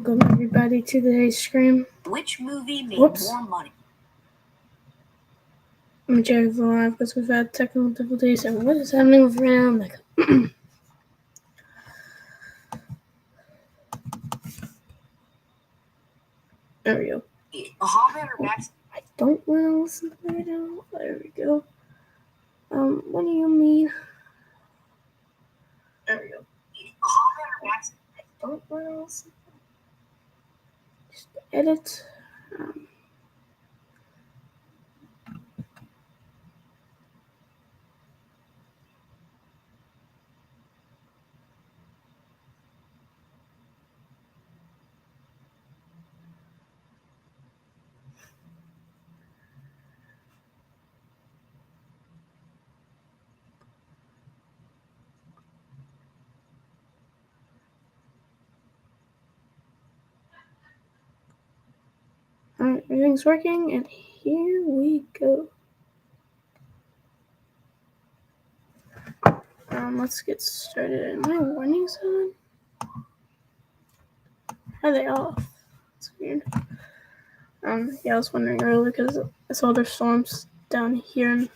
Welcome everybody to today's stream. Which movie made more money? I'm Jerry live because we've had technical difficulties and what is happening with right now? Like, there we go. A Hobbit or Max? I don't want to listen to it right now. There we go. What do you mean? There we go. A Hobbit or Max? I don't want to listen. Just edit. Alright, everything's working, and here we go. Let's get started. Are my warnings on? Are they off? That's weird. Yeah, I was wondering earlier because I saw there's storms down here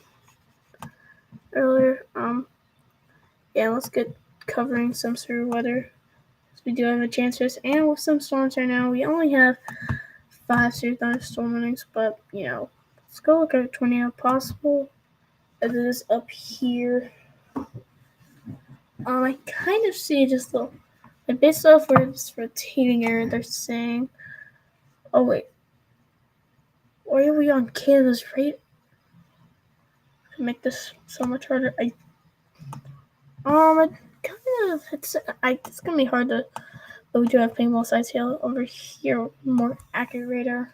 earlier. Yeah, let's get covering some severe weather. We do have a chance for this, and with some storms right now, we only have 5 severe thunderstorm warnings, but, let's go look at a tornado possible. As it is up here. I kind of see just the, based off where it's rotating area, they're saying, oh wait, why are we on Canada's rate? Make this so much harder. It's gonna be hard to, but we do have paintball size hail over here, more accurate radar.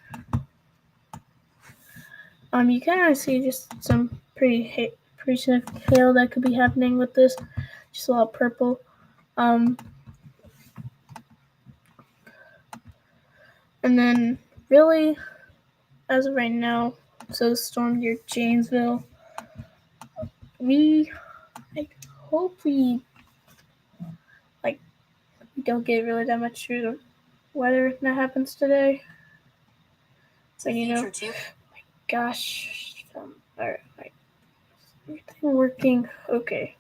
You can kind of see just some pretty significant hail that could be happening with this. Just a lot of purple. And then really, as of right now, so the storm near Janesville, we hope we don't get really that much through the weather that happens today. So, my gosh. Alright. Everything working. Okay.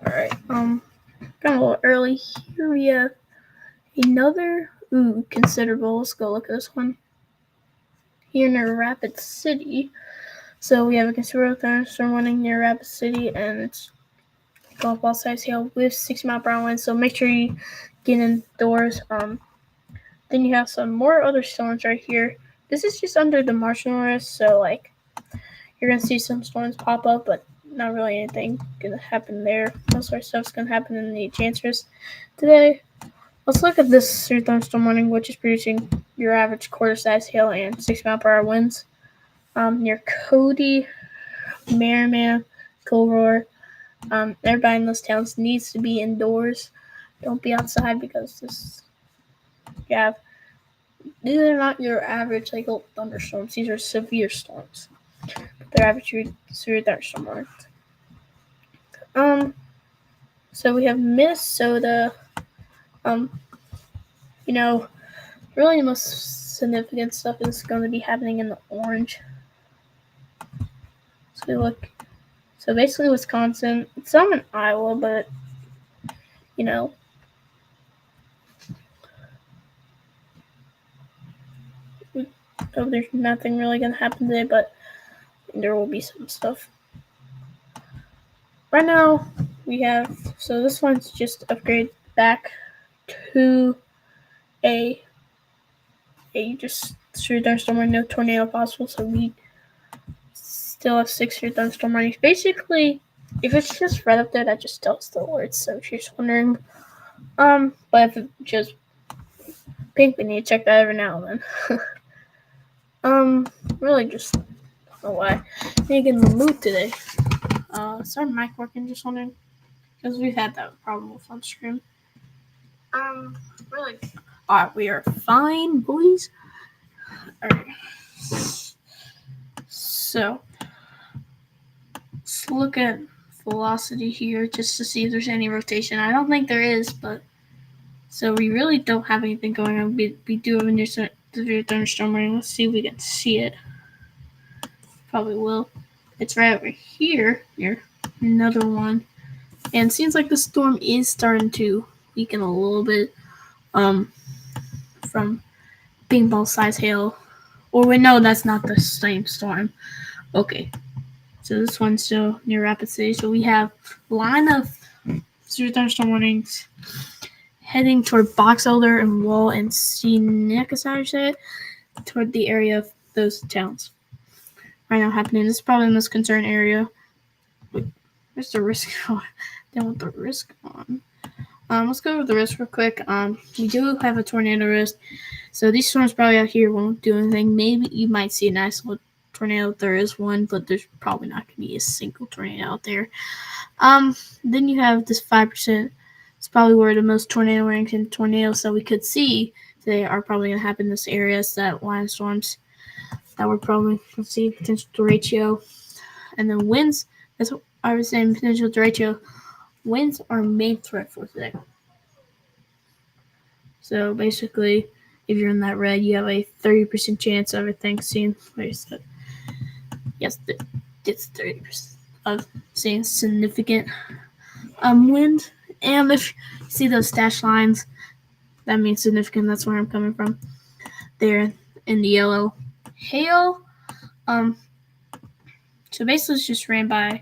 Alright, kind of a little early. Here we have another, considerable. Let's go look at this one. Here near Rapid City. So we have a considerable thunderstorm warning near Rapid City, and it's golf ball size hail with 60-mile-per-hour winds. So make sure you get indoors. Then you have some more other storms right here. This is just under the marginal risk, so you're gonna see some storms pop up, but not really anything gonna happen there. Most of our stuff's gonna happen in the Chancellors today. Let's look at this thunderstorm warning, which is producing your average quarter-size hail and 60-mile-per-hour winds. Near Cody, Merriman, Kilroy. Everybody in those towns needs to be indoors. Don't be outside because these are not your average thunderstorms. These are severe storms. They're average severe thunderstorm warnings. So we have Minnesota. Really the most significant stuff is going to be happening in the orange. So basically Wisconsin. It's some in Iowa, but there's nothing really going to happen today, but there will be some stuff. Right now, we have, so this one's just upgrade back to a just severe thunderstorm warning, no tornado possible, so we still have 6 severe thunderstorm warnings. Basically, if it's just red up there, that just tells the words, so if you're just wondering, but if it's just pink, we need to check that every now and then. Really just don't know why. I need to get in the mood today. Is our mic working? Just wondering, because we've had that problem with on stream. Really. Alright, we are fine, boys. Alright. So, let's look at velocity here just to see if there's any rotation. I don't think there is, but so we really don't have anything going on. We do have a new thunderstorm warning. Let's see if we can see it. Probably will. It's right over here. Here, another one, and it seems like the storm is starting to weaken a little bit. From ping ball size hail, or wait, no, that's not the same storm. Okay, so this one's still near Rapid City. So we have line of severe thunderstorm warnings heading toward Box Elder and Wall and Scenic, as I say it, toward the area of those towns. Right now happening. This is probably the most concerned area. Wait, where's the risk on? Down with the risk on. Let's go over the risk real quick. We do have a tornado risk. So these storms probably out here won't do anything. Maybe you might see a nice little tornado if there is one, but there's probably not going to be a single tornado out there. Then you have this 5%. It's probably where the most tornado warnings and tornadoes that we could see today are probably going to happen in this area. It's that line of storms that we're probably going to see potential derecho. And then winds, that's what I was saying, potential derecho. Winds are main threat for today. So basically, if you're in that red, you have a 30% chance of everything seeing. Yes, it's 30% of seeing significant wind. And if you see those dash lines, that means significant. That's where I'm coming from. There in the yellow. Hail. So basically, it's just ran by.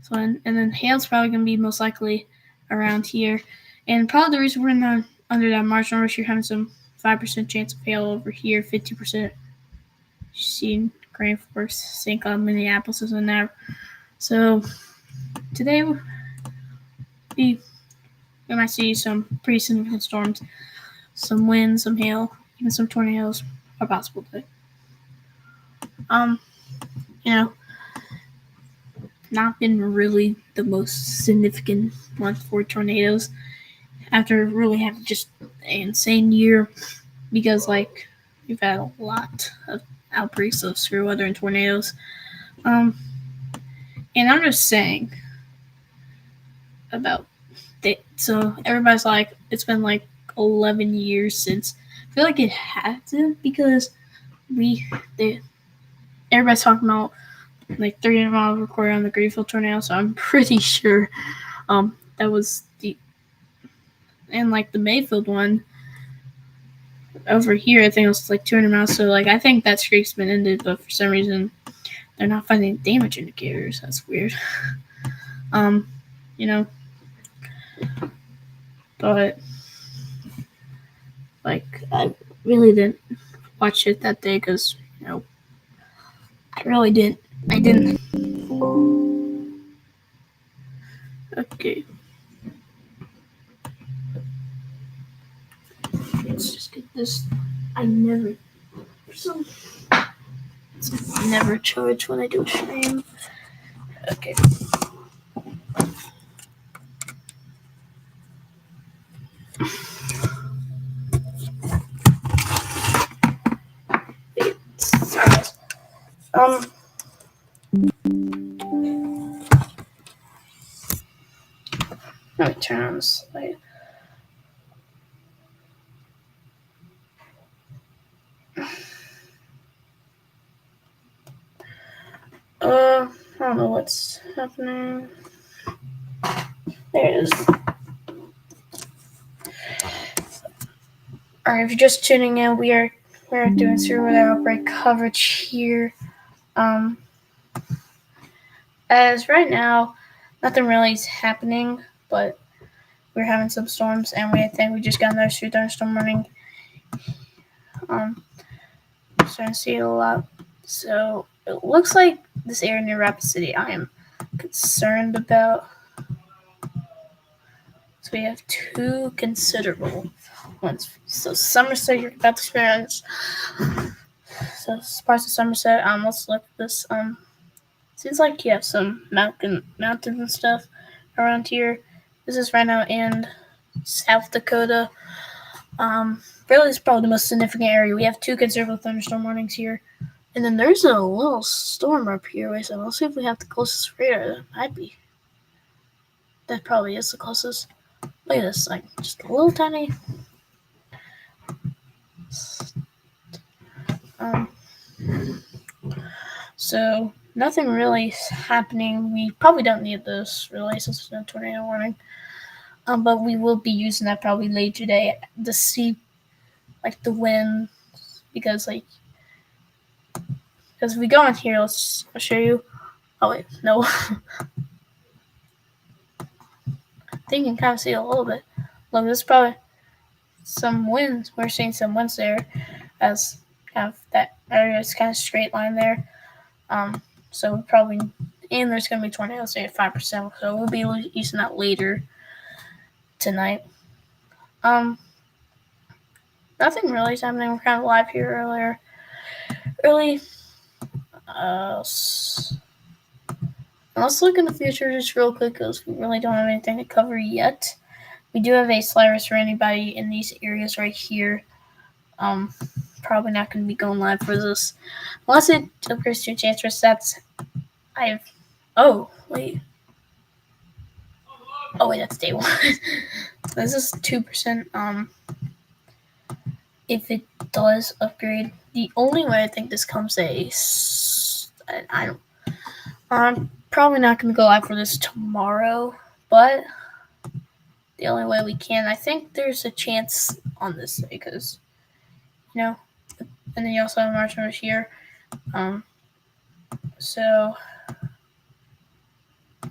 So and then hail's probably gonna be most likely around here, and probably the reason we're under that marginal risk, you're having some 5% chance of hail over here, 50%. You see Grand Forks, St. Cloud, Minneapolis is in there. So today we might see some pretty significant storms, some wind, some hail, even some tornadoes are possible today. Not been really the most significant month for tornadoes after really having just an insane year because we've had a lot of outbreaks of severe weather and tornadoes. And I'm just saying about that. So everybody's like, it's been 11 years since. I feel like it hasn't because everybody's talking about 300 miles recorded on the Greenfield tornado. So I'm pretty sure that was and the Mayfield one over here, I think it was 200 miles. So I think that streak's been ended, but for some reason they're not finding damage indicators. That's weird. But I really didn't watch it that day because I really didn't. I didn't. Okay. Let's just get this. I never charge when I do a stream. Okay. Sorry guys. Let me turn on this light. I don't know what's happening. There it is. Alright, if you're just tuning in, we're doing severe weather outbreak coverage here. As right now, nothing really is happening, but we're having some storms, and I think we just got another severe thunderstorm warning. Starting to see it a lot. So it looks like this area near Rapid City I am concerned about. So we have two considerable ones. So Somerset, you're about to experience. So parts of Somerset. Let's look at this. Seems like you have some mountains and stuff around here. This is right now in South Dakota. Really, it's probably the most significant area. We have 2 considerable thunderstorm warnings here. And then there's a little storm up here. Wait, so let's see if we have the closest radar. That might be. That probably is the closest. Look at this, like, just a little tiny. So, nothing really is happening. We probably don't need this, really, since there's no tornado warning. But we will be using that probably later today to see, like, the wind. Because if we go in here, I'll show you. Oh, wait, no. I think you can kind of see it a little bit. Look, there's probably some winds. We're seeing some winds there, as kind of that area is kind of straight line there. So probably, and there's going to be tornadoes there at 5%. So we'll be using that later tonight. Nothing really is happening. We're kind of live here early. Let's look in the future just real quick because we really don't have anything to cover yet. We do have a slight risk for anybody in these areas right here. Probably not going to be going live for this. Unless it upgrades to a chance resets. Oh, wait, that's day 1. This is 2%. If it does upgrade, the only way I think this comes I'm probably not going to go live for this tomorrow, but the only way we can, I think there's a chance on this because, and then you also have March Rush here. So, I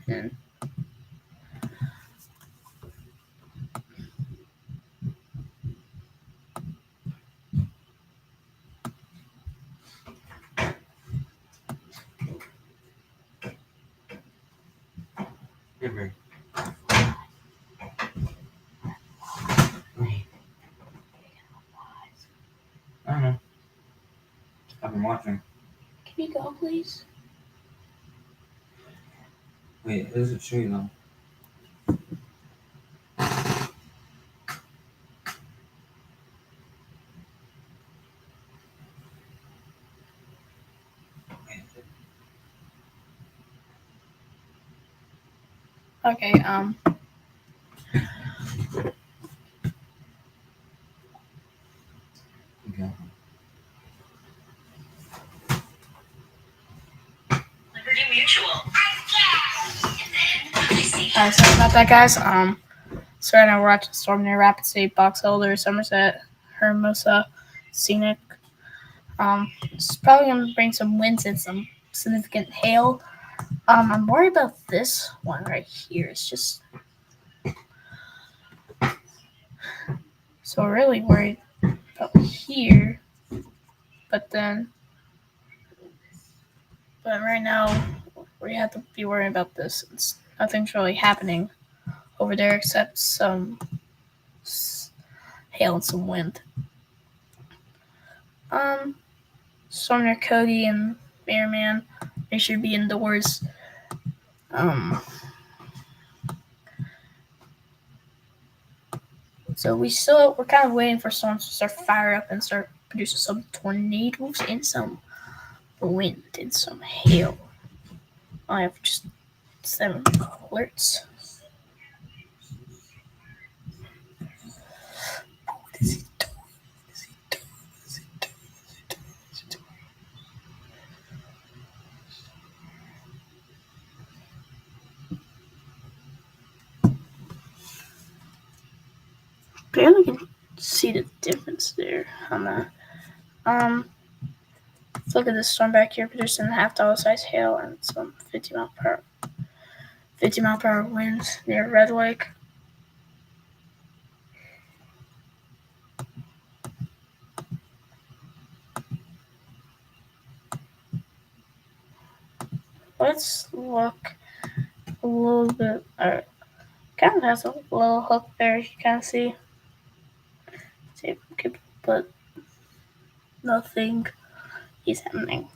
don't know. I've been watching. Can you go, please? Wait, who does it show you though? Okay, Okay. Liberty Mutual. sorry about that, guys. So right now we're watching storm near Rapid City, Box Elder, Somerset, Hermosa, Scenic. It's probably gonna bring some winds and some significant hail. I'm worried about this one right here. It's just so really worried about here, but right now we have to be worried about this. Nothing's really happening over there except some hail and some wind. Storm near Cody and Bearman. They should be indoors. So we're kind of waiting for storms to start fire up and start producing some tornadoes and some wind and some hail. I have just 7 alerts. What is he doing? Barely can see the difference there on that. Look at this storm back here producing $0.5 size hail and some 50 mile per hour winds near Red Lake. Let's look a little bit. Kind of has a little hook there, you can see. See if we can put nothing is happening.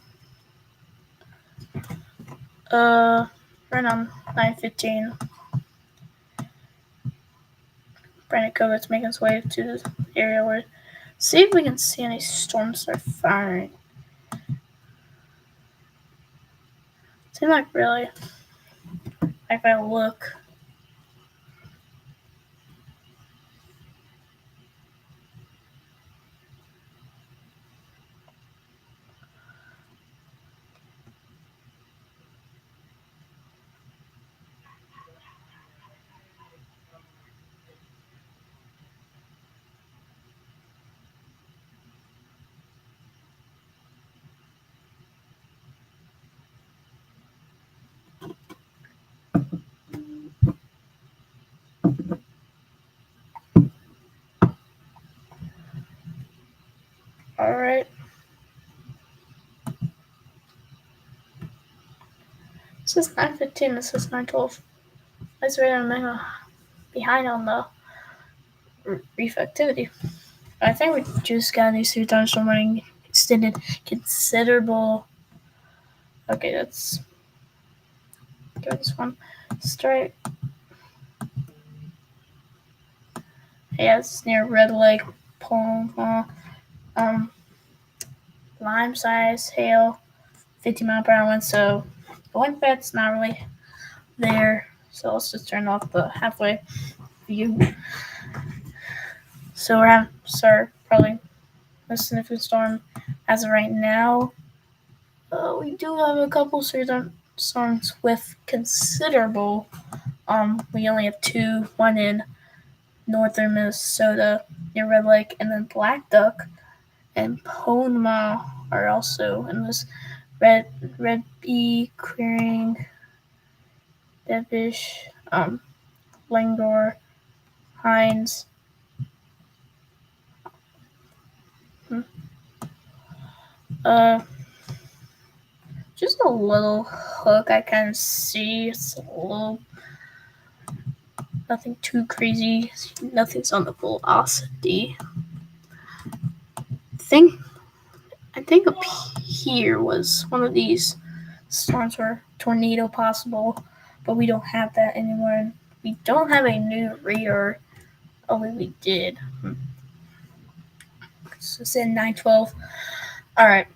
Right on 9:15. Brandon Kovitz making his way to the area where. See if we can see any storms start firing. Seems like really. If I look. Alright. This is 9:15. This is 9:12. That's right. I'm behind on the reef activity. I think we just got these 3 thunderstorm running extended considerable. Okay, let's go this one straight. Yeah, it's near Red Lake, Palma. Lime size hail, 50-mile-per-hour wind. So the wind fat's not really there. So let's just turn off the halfway view. So we're having probably a significant storm as of right now. We do have a couple storms with considerable. We only have 2. One in northern Minnesota near Red Lake, and then Black Duck and Ponma are also in this Red Bee, Clearing, Devish, Langor, Hines. Just a little hook I kind of see. It's a little, nothing too crazy. Nothing's on the velocity. I think up here was one of these storms where tornado possible, but we don't have that anymore. We don't have a new radar. Oh, we did. So it's in 9:12. All right.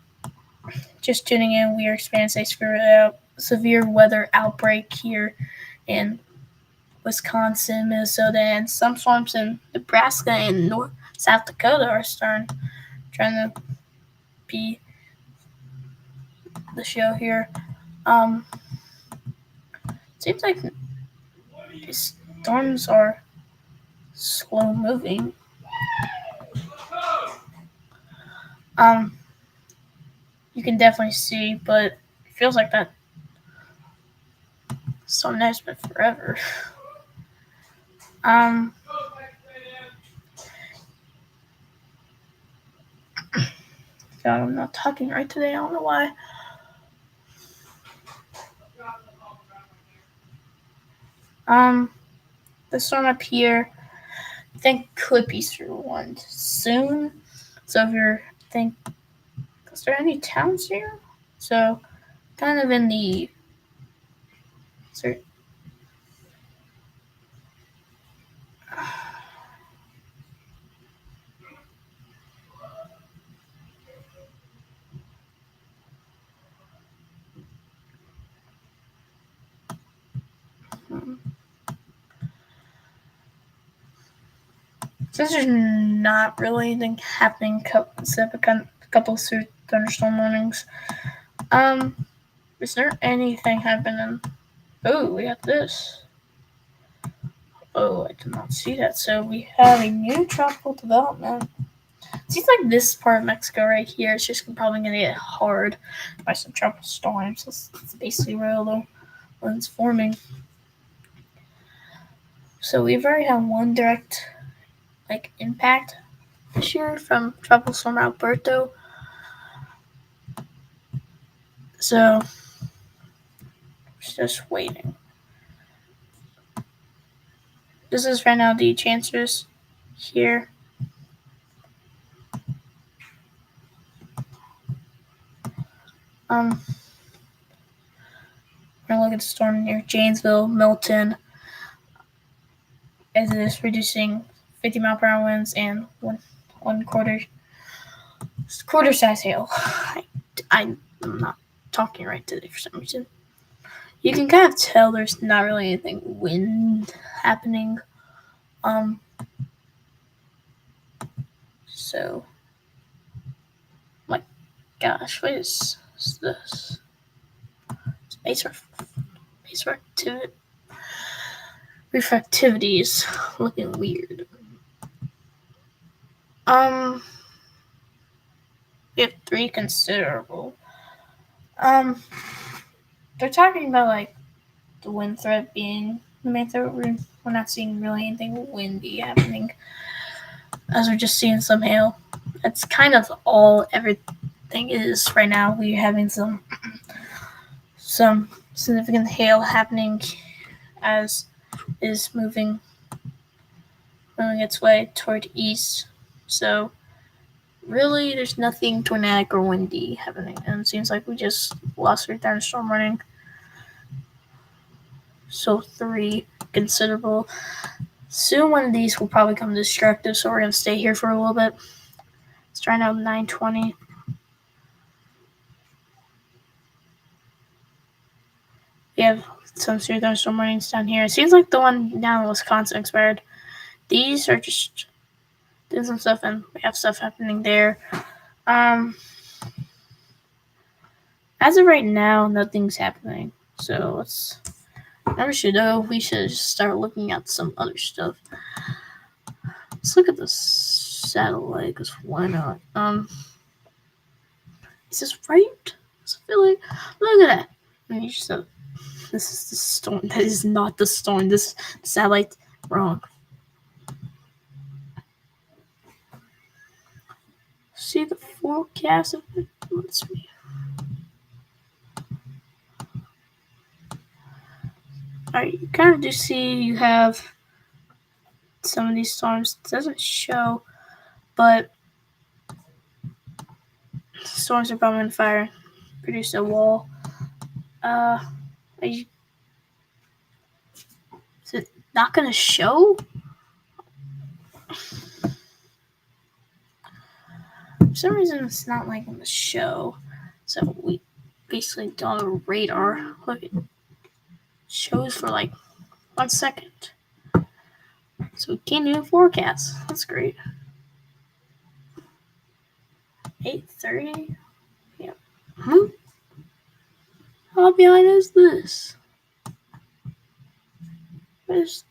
Just tuning in. We are experiencing a severe weather outbreak here in Wisconsin, Minnesota, and some storms in Nebraska and South Dakota are trying to be the show here. Seems like these storms are slow moving. You can definitely see, but it feels like that storm has been forever. God, I'm not talking right today. I don't know why. The storm up here, I think could be through one soon. So if you're is there any towns here? So kind of in the since there's not really anything happening except a couple of thunderstorm warnings. Is there anything happening? Oh, we got this. Oh, I did not see that. So we have a new tropical development. Seems like this part of Mexico right here is just probably going to get hard by some tropical storms. That's basically where all the one's forming. So we've already had one direct impact this year from tropical storm Alberto. So just waiting. This is right now the chancers here. We're gonna look at the storm near Janesville, Milton, as it is reducing 50-mile-per-hour winds and one quarter size hail. I'm not talking right today for some reason. You can kind of tell there's not really anything wind happening. So, my gosh, what is this? Space refractivity is looking weird. We have 3 considerable. They're talking about like the wind threat being the main threat. We're not seeing really anything windy happening, as we're just seeing some hail. That's kind of all everything is right now. We're having some significant hail happening as is moving its way toward east. So really, there's nothing tornadic or windy happening, and it seems like we just lost our thunderstorm warning. So 3 considerable. Soon one of these will probably come destructive, so we're going to stay here for a little bit. It's right now 9:20. We have some severe thunderstorm warnings down here. It seems like the one down in Wisconsin expired. These are just doing some stuff, and we have stuff happening there. As of right now, nothing's happening. So we should just start looking at some other stuff. Let's look at the satellite, because why not? Is this right? I feel like, look at that. This is the storm. That is not the storm. This satellite, wrong. See the forecast of it? Let's see. Alright, you kind of do see you have some of these storms. It doesn't show, but storms are probably on fire. Produce a wall. Is it not going to show? For some reason, it's not like in the show. So we basically don't have a radar. Look, it shows for like 1 second. So we can't even forecast. That's great. 8:30? Yeah. How behind is this? It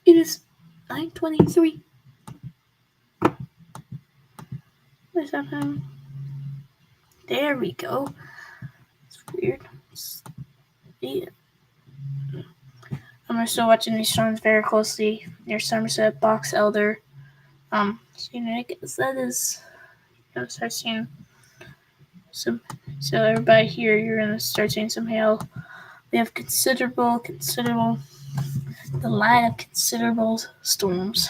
is 9:23. What is happening? There we go. It's weird. Yeah. I'm still watching these storms very closely near Somerset, Box Elder. So I guess that is gonna start seeing some. So everybody here, you're gonna start seeing some hail. We have considerable, the line of considerable storms.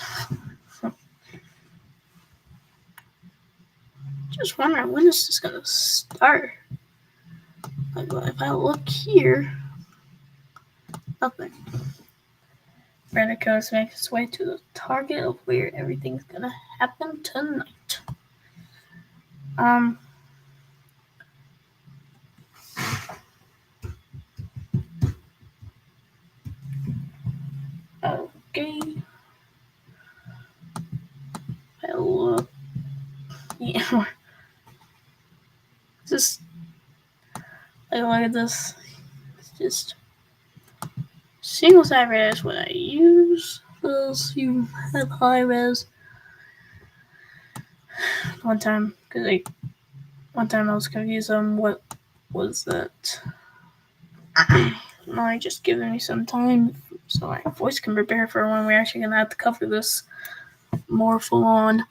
Just wondering, when is this gonna start? Like, if I look here, nothing. Brandon Coast makes its way to the target of where everything's gonna happen tonight. Okay. I look. Yeah. Just look at this. It's just single side res is what I use. Those you have high res. One time I was confused on what was that. No, just giving me some time so my voice can prepare for when we're actually gonna have to cover this more full on.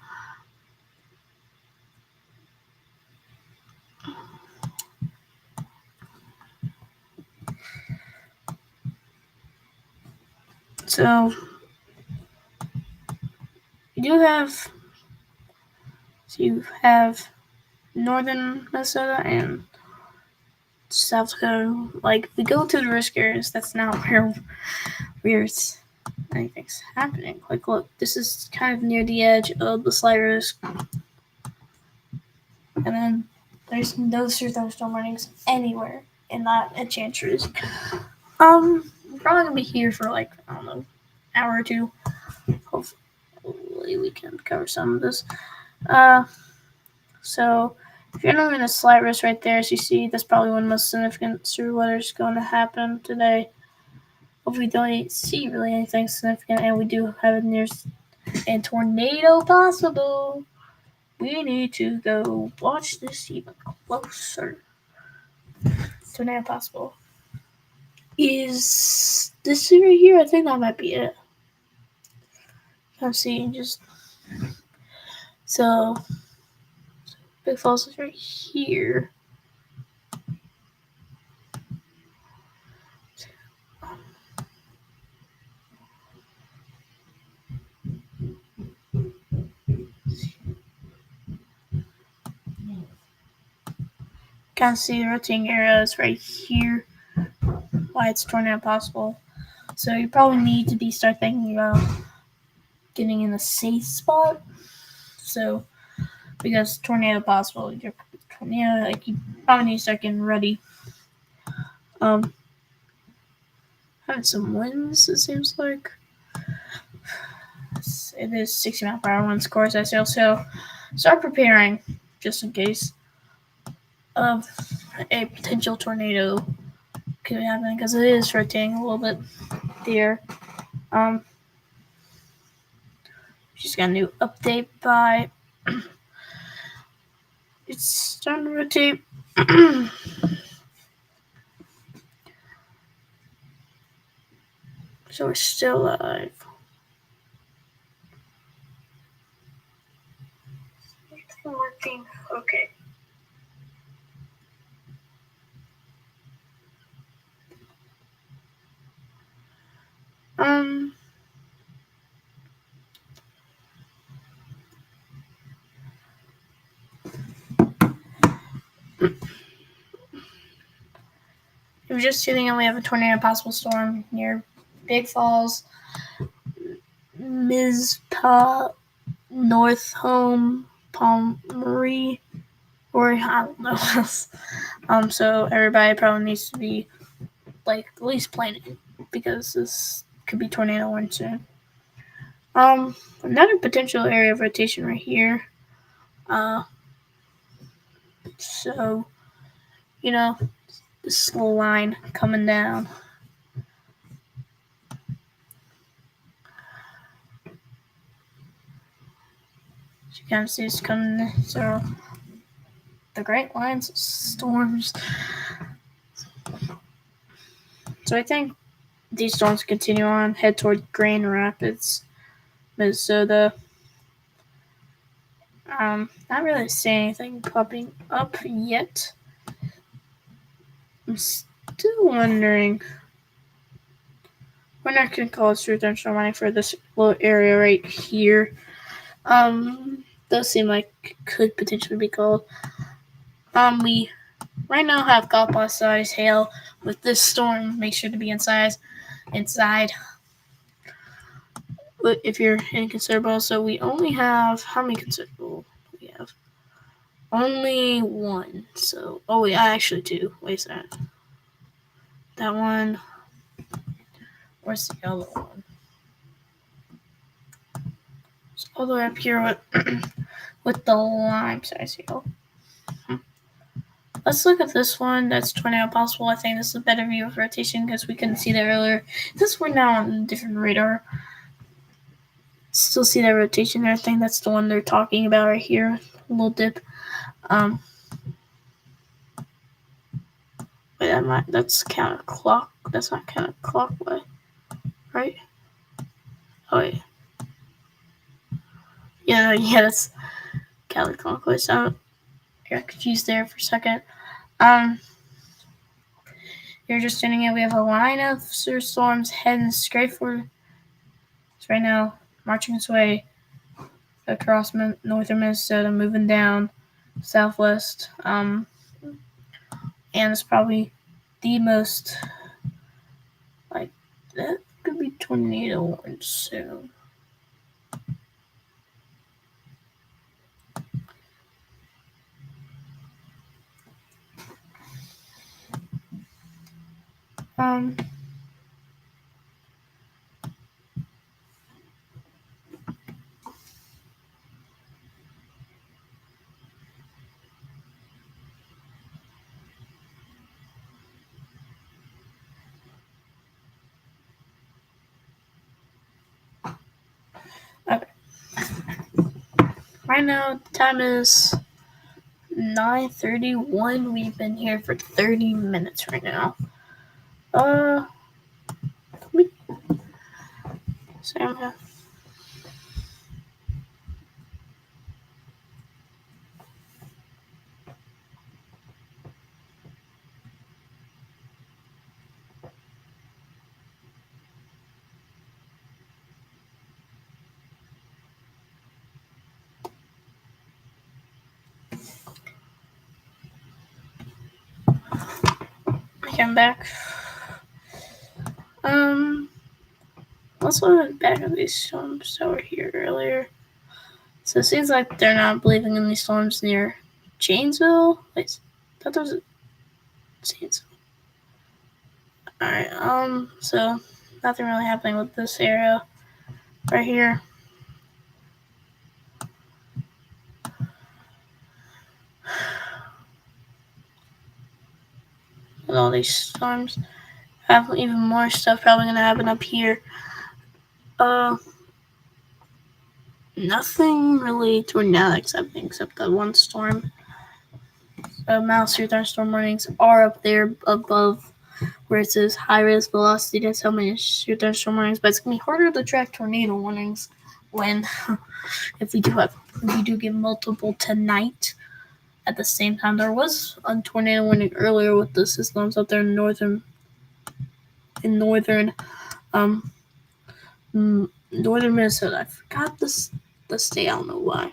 So you have northern Minnesota and South Dakota. Like, if we go to the risk areas, that's not where anything's happening. Like, look, this is kind of near the edge of the sliders. And then there's no thunderstorm warnings anywhere in that enchantress. We're probably gonna be here for like, I don't know, hour or two. Hopefully we can cover some of this. So if you're not in a slight risk right there, as you see, that's probably one of the most significant severe weather is going to happen today. Hopefully we don't see really anything significant, and we do have a near a tornado possible. We need to go watch this even closer. Tornado possible. Is this right here? I think that might be it. I'm seeing just so Big Falls is right here. Kind of see the rotating area is right here. Why it's tornado possible. So you probably need to start thinking about getting in a safe spot. So because tornado possible, you probably need to start getting ready. Having some winds, it seems like. It is 60 mile per hour winds, of course. I say also start preparing just in case of a potential tornado could be happening because it is rotating a little bit there. Just got a new update by. It's starting to rotate. So we're still alive. Working. Okay. We're just sitting and we have a tornado possible storm near Big Falls, Mizpah, North Home, Palmery, or I don't know. So everybody probably needs to be like at least planning because this could be tornado warning soon. Another potential area of rotation right here. So this little line coming down. As you kind of see, it's coming. So the Great Lines of storms. So I think these storms continue on, head toward Grand Rapids, Minnesota. Not really seeing anything popping up yet. I'm still wondering. We're not going to call it true thunderstorm warning for this little area right here. Does seem like it could potentially be called. We right now have golf ball size hail. With this storm, make sure to be inside. If you're in considerable, so we only have how many considerable? We have only one. So actually two. Wait a second. That one. Where's the other one? It's all the way up here with the lime size hail. Let's look at this one. That's tornado possible. I think this is a better view of rotation because we couldn't see that earlier. This we're now on a different radar. Still see that rotation there. I think that's the one they're talking about right here. A little dip. That's counterclock. That's not counterclockwise, right? Oh wait. Yeah, that's counterclockwise. I got confused there for a second. You're just tuning in. We have a line of storms heading straight for. Right now, marching its way across northern Minnesota, moving down southwest. And it's probably the most that could be tornado warning soon. Okay. Right now, the time is 9:31. We've been here for 30 minutes right now. Sam. Okay, I'm back. Let's look back at these storms that were here earlier. So it seems like they're not believing in these storms near Janesville. Wait, I thought there was a Janesville. Alright, so nothing really happening with this area right here. With all these storms, have even more stuff probably gonna happen up here. Nothing really tornadic happening except that one storm. Mouse storm warnings are up there above where it says high risk velocity. That's how many storm warnings, but it's gonna be harder to track tornado warnings when if we do get multiple tonight at the same time. There was a tornado warning earlier with the systems up there in northern Minnesota. I forgot the state. I don't know why.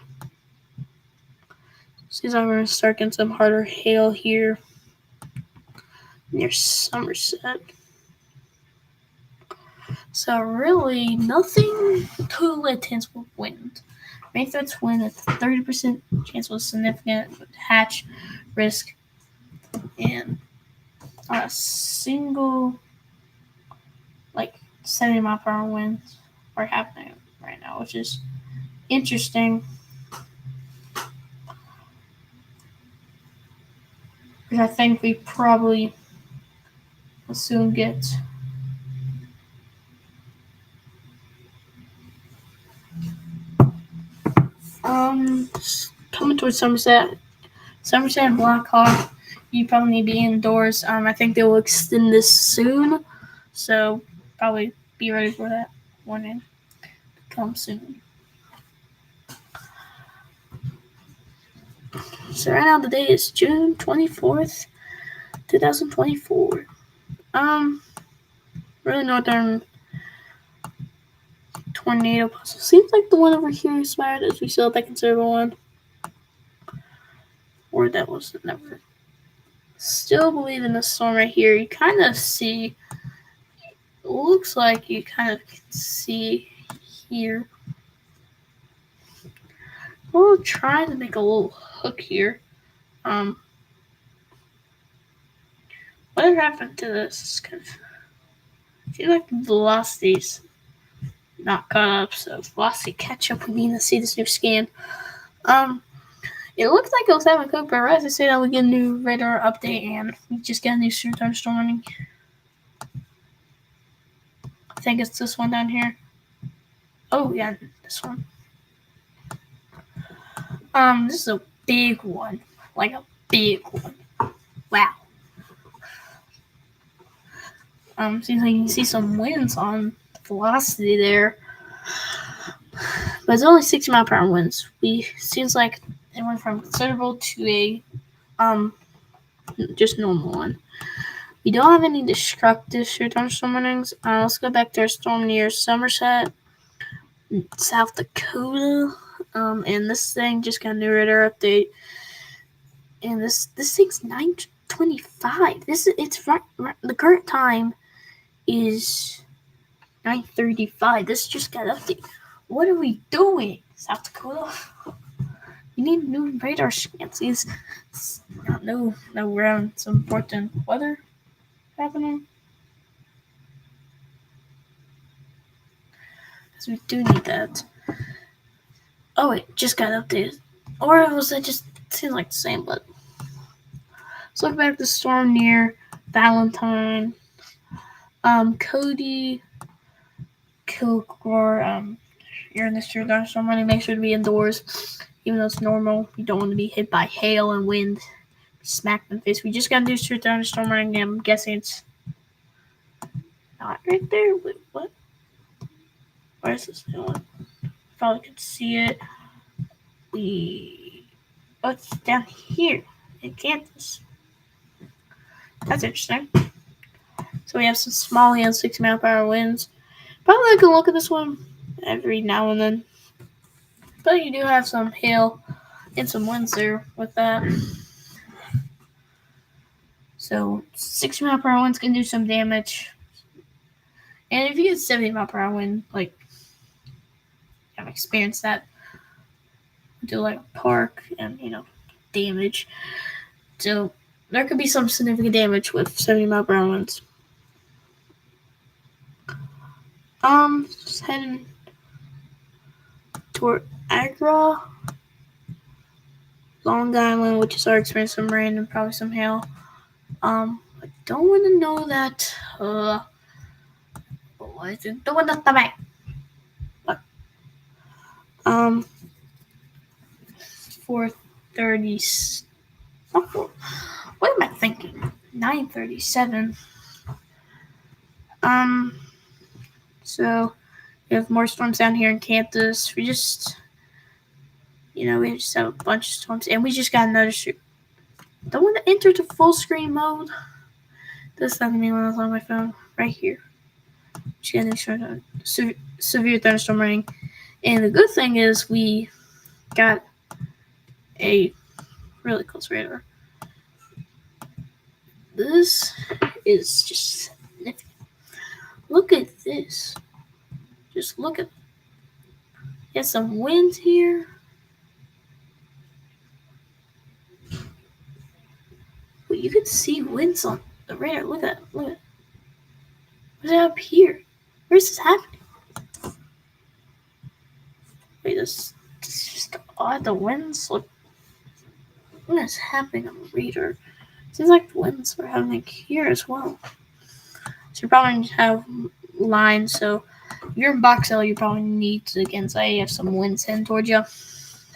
Seems like we're gonna start getting some harder hail here near Somerset. So really, nothing totally intense with wind. Make that wind at 30% chance with significant hatch risk, and on a single 70-mile-per-hour winds are happening right now, which is interesting. Which I think we probably will soon get. Coming towards Somerset and Blackhawk, you probably need to be indoors. I think they will extend this soon, so probably be ready for that warning to come soon. So right now the date is June 24th, 2024. Really northern tornado possible. Seems like the one over here is smart as we still have that considerable one. Or that was never. Still believe in the storm right here. You kind of see, it looks like you kind of can see here. We'll try to make a little hook here. Whatever happened to this? I feel like the velocity's not caught up, so velocity catch up. We need to see this new scan. It looked like it was having a cook, but right as I say that, we get a new radar update, and we just got a new storm warning. I think it's this one down here. Oh yeah, this one. This is a big one, like a big one. Wow. Seems like you can see some winds on the velocity there, but it's only 60-mile-per-hour winds. Seems like it went from considerable to a just normal one. We don't have any destructive storm warnings. Let's go back to our storm near Somerset, South Dakota. And this thing just got a new radar update. And this thing's 9:25. It's right. The current time is 9:35. This just got updated. What are we doing, South Dakota? You need new radar scans. These no around some important weather happening. Because we do need that. Oh wait, just got updated. Or was it just seemed like the same, but let's look back at the storm near Valentine. Cody Kilgore, you're in this thunderstorm running, make sure to be indoors. Even though it's normal, you don't want to be hit by hail and wind. Smacked in the face. We just got a new thunderstorm running. I'm guessing it's not right there. Wait, what? Where is this going? Probably could see it. Oh, it's down here in Kansas. That's interesting. So we have some small and 60-mile-per-hour winds. Probably I can look at this one every now and then. But you do have some hail and some winds there with that. So 60-mile-per-hour winds can do some damage. And if you get 70-mile-per-hour wind, like, I've experienced that, do like a park and, damage. So there could be some significant damage with 70-mile-per-hour winds. Just heading toward Agra, Long Island, which is our experience, some rain and probably some hail. I don't want to know that. What is it? Doing the back. 4:30. What am I thinking? 9:37. So we have more storms down here in Kansas. We just have a bunch of storms, and we just got another stream. Don't want to enter to full screen mode. This is not gonna be when I was on my phone. Right here. Just got a severe thunderstorm running, and the good thing is we got a really close radar. This is just significant. Look at this. Just look at. Get some wind here. Well, you can see winds on the radar. Look at it. Look at it. What's up here? Where's this happening? Wait, this is just odd. The winds look. What is happening on the radar? Seems like the winds are happening here as well. So you probably have lines. So if you're in Box Hill, you probably need to, again, say you have some winds heading towards you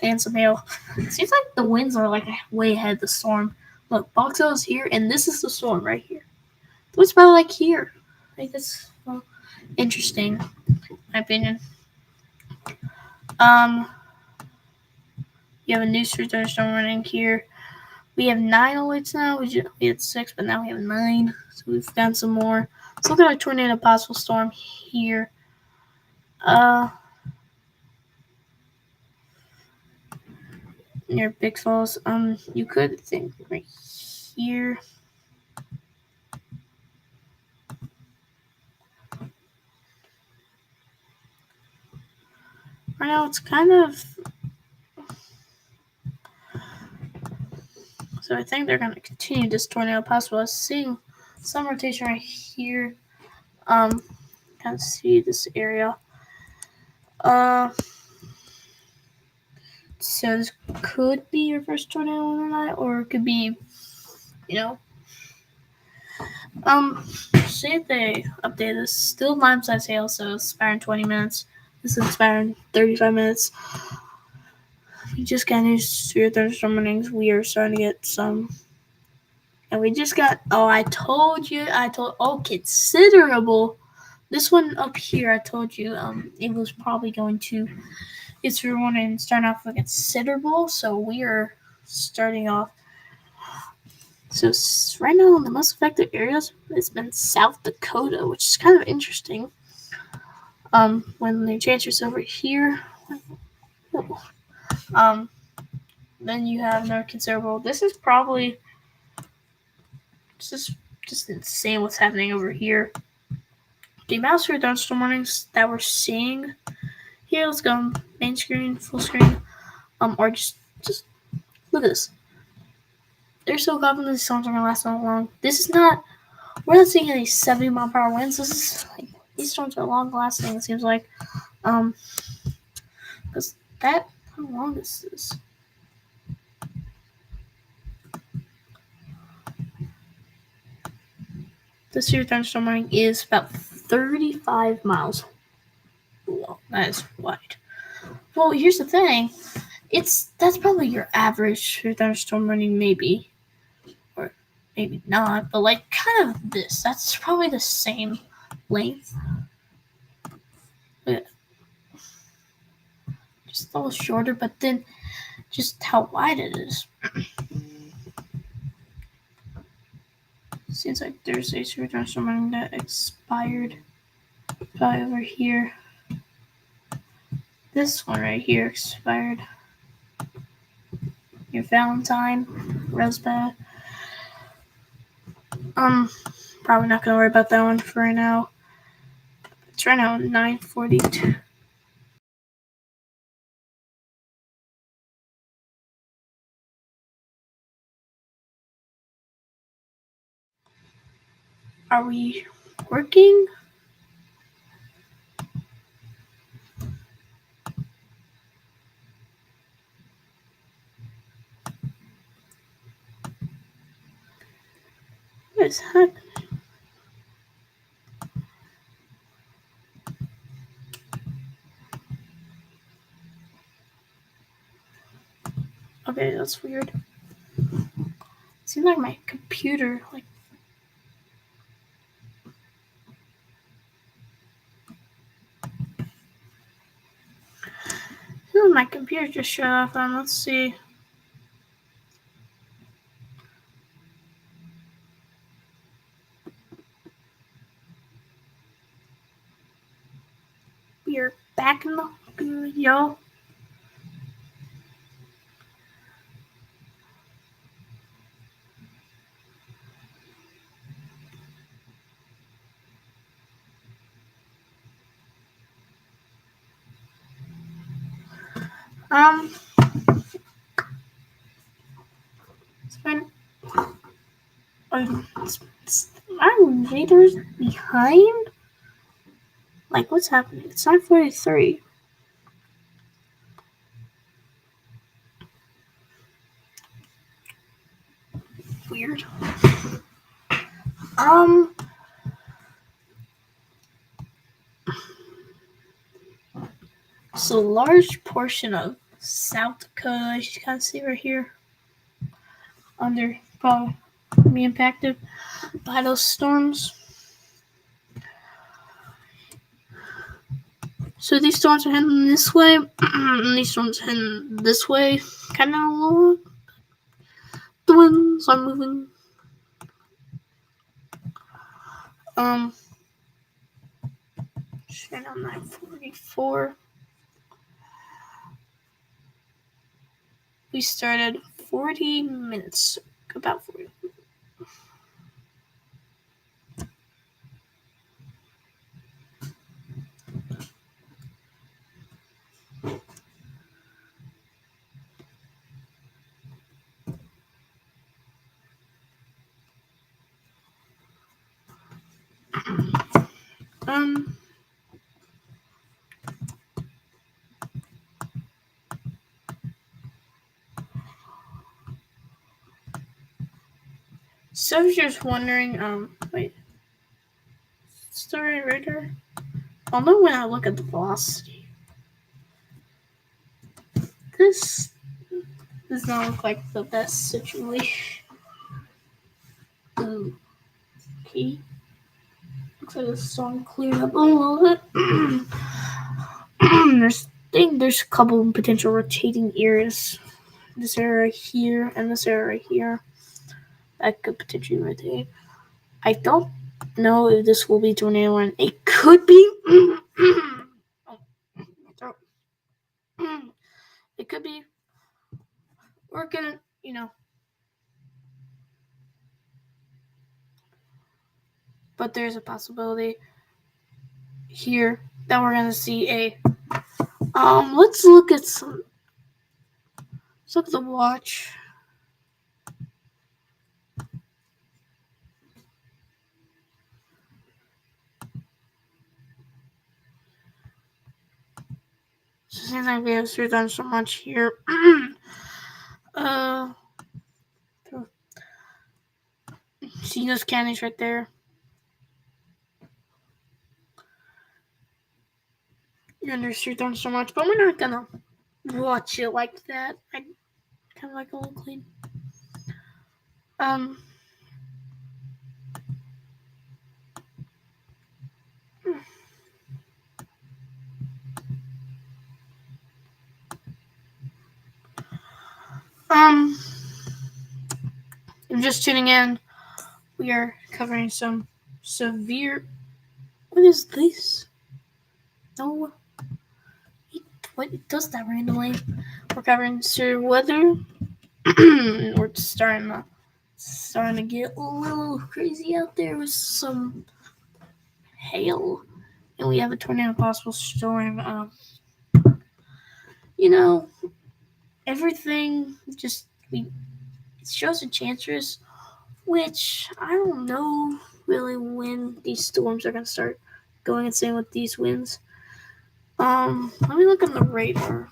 and some hail. It seems like the winds are like way ahead of the storm. Look, Box Hill is here, and this is the storm right here. So it's probably like here. Like that's interesting, in my opinion. You have a new thunderstorm running here. We have 9 alerts now. We had 6, but now we have 9. So we've found some more. Let's look at a tornado possible storm here. Near Big Falls. You could think right here. Right now it's kind of. So I think they're going to continue this tornado possible. I was seeing some rotation right here. Kind of see this area. So this could be your first tornado of the night, or it could be, say if they update this. Still line-size hail, so it's expiring 20 minutes. This is expiring 35 minutes. We just got new severe thunderstorm warnings. We are starting to get some. And we just got, considerable. This one up here, I told you, it was probably going to, it's warning and starting off with considerable. So we are starting off. So right now, the most affected areas has been South Dakota, which is kind of interesting. When they change this over here, then you have another considerable. This is probably just insane what's happening over here. the amount of thunderstorm warnings that we're seeing here, let's go main screen, full screen, or just look at this. They're so confident these storms are gonna last so long. This is not. We're not seeing any 70-mile-per-hour winds. This is like these storms are long lasting. It seems like, because that how long is this? This year thunderstorm warning is about 35 miles long. That is wide. Well, here's the thing. That's probably your average for thunderstorm warning, maybe. Or maybe not, but like kind of this. That's probably the same length. But just a little shorter, but then just how wide it is. Seems like there's a severe thunderstorm warning that expired probably over here. This one right here expired. Your Valentine, Rosebud. Probably not gonna worry about that one for right now. It's right now 9:42. Are we working? What is happening? Okay, that's weird. It seems like my computer, like. My computer just shut off on. Let's see. We are back in the video. It's been. Are invaders behind? Like, what's happening? It's 9:43. Weird. So, a large portion of South Dakota, as you can see right here, under probably be impacted by those storms. So these storms are heading this way, and these storms are heading this way, kind of along. The winds are moving. Straight on 9:44. We started 40 minutes, about 40. So I was just wondering, wait. Story radar? I'll know when I look at the velocity. This does not look like the best situation. Ooh. Okay. Looks like the storm cleared up a little bit. There's a couple potential rotating areas. This area here and this area right here that could potentially rotate. I don't know if this will be tornado and it could be. It could be. We're gonna, but there's a possibility. here that we're gonna see a let's look at some. Let's look at the watch. So since I've done so much here, see those cannons right there. You're gonna done so much, but we're not gonna watch it like that. I kind of like a little clean. If you're just tuning in, we are covering some severe. What is this? No. It does that randomly. We're covering severe weather. We're starting to get a little crazy out there with some hail, and we have a tornado possible storm. Everything it shows a chances, which I don't know really when these storms are gonna start going insane with these winds. Let me look on the radar.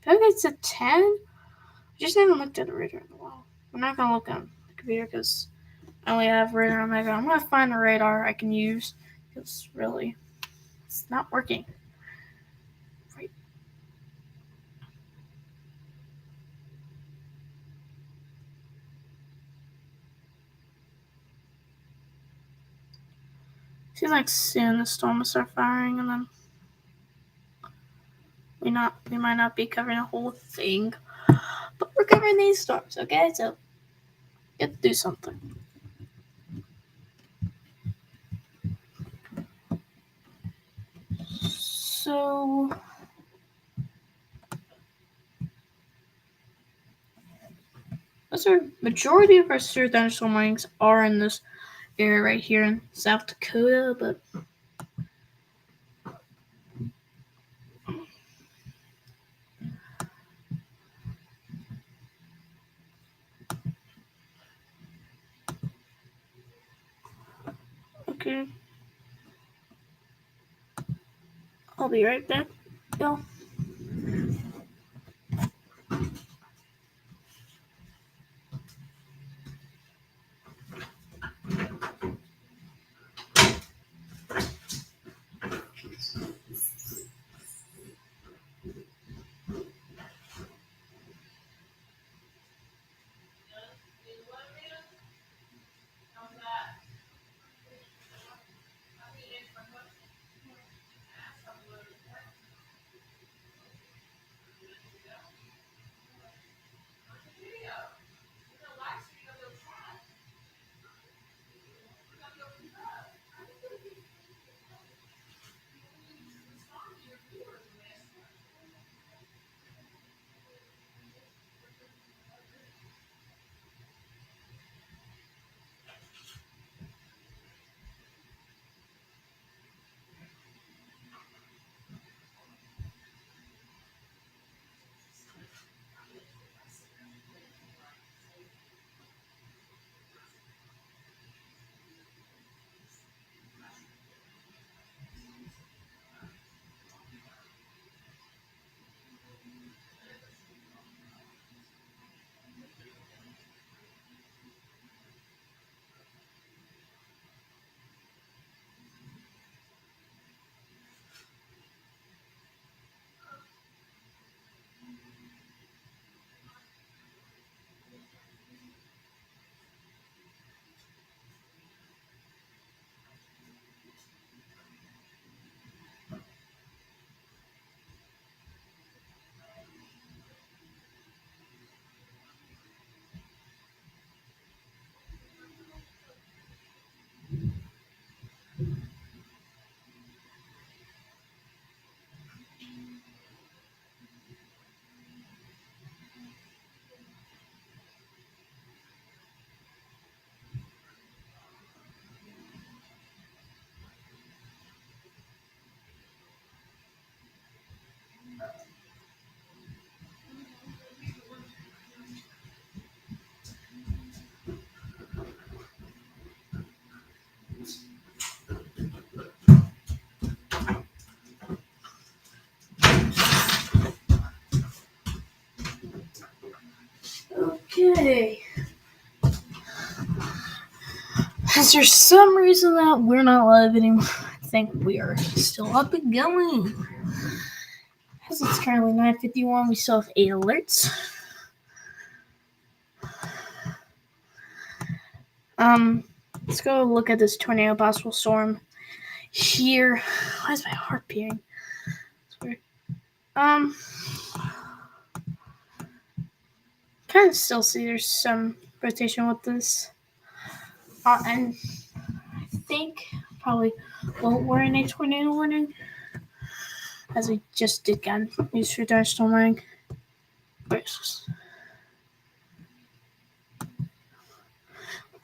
I think it's a 10. I just haven't looked at the radar in a while. I'm not gonna look on the computer because I only have radar on my phone. I'm gonna find a radar I can use because really, it's not working. Right. Seems like soon the storm will start firing, and then we might not be covering the whole thing, but we're covering these storms, okay? So get to do something. So majority of our severe thunderstorm warnings are in this area right here in South Dakota, but okay. I'll be right back, y'all. Is there some reason that we're not live anymore? I think we are still up and going. As it's currently 9:51, we still have 8 alerts. Let's go look at this tornado possible storm here. Why is my heart beating? It's weird. Kind of still see there's some rotation with this. And I think probably we're in a tornado warning, as we just did get news for thunderstorm warning.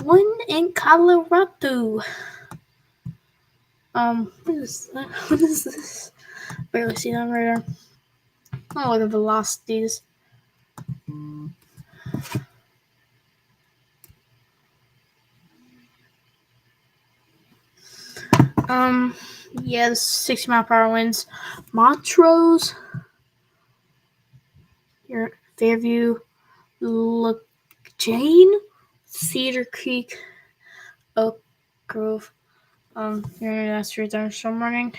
One in Colorado. What is that? What is this? Barely see that on radar. Oh, the velocities. Yeah, the 60-mile-per-hour winds. Montrose, your Fairview, Look, Jane, Cedar Creek, Oak Grove. Your international thunderstorm warning.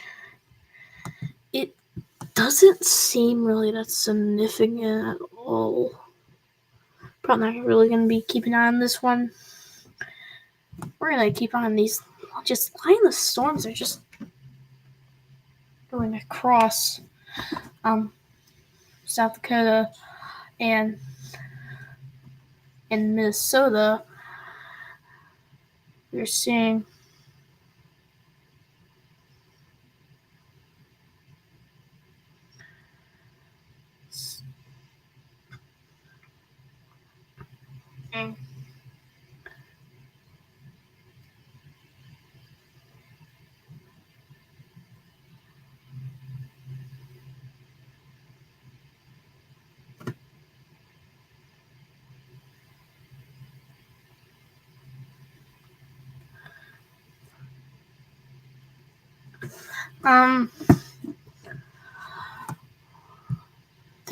It doesn't seem really that significant at all. Probably not really going to be keeping an eye on this one. We're going to keep on these. Just line the storms are just going across South Dakota and in Minnesota. We're seeing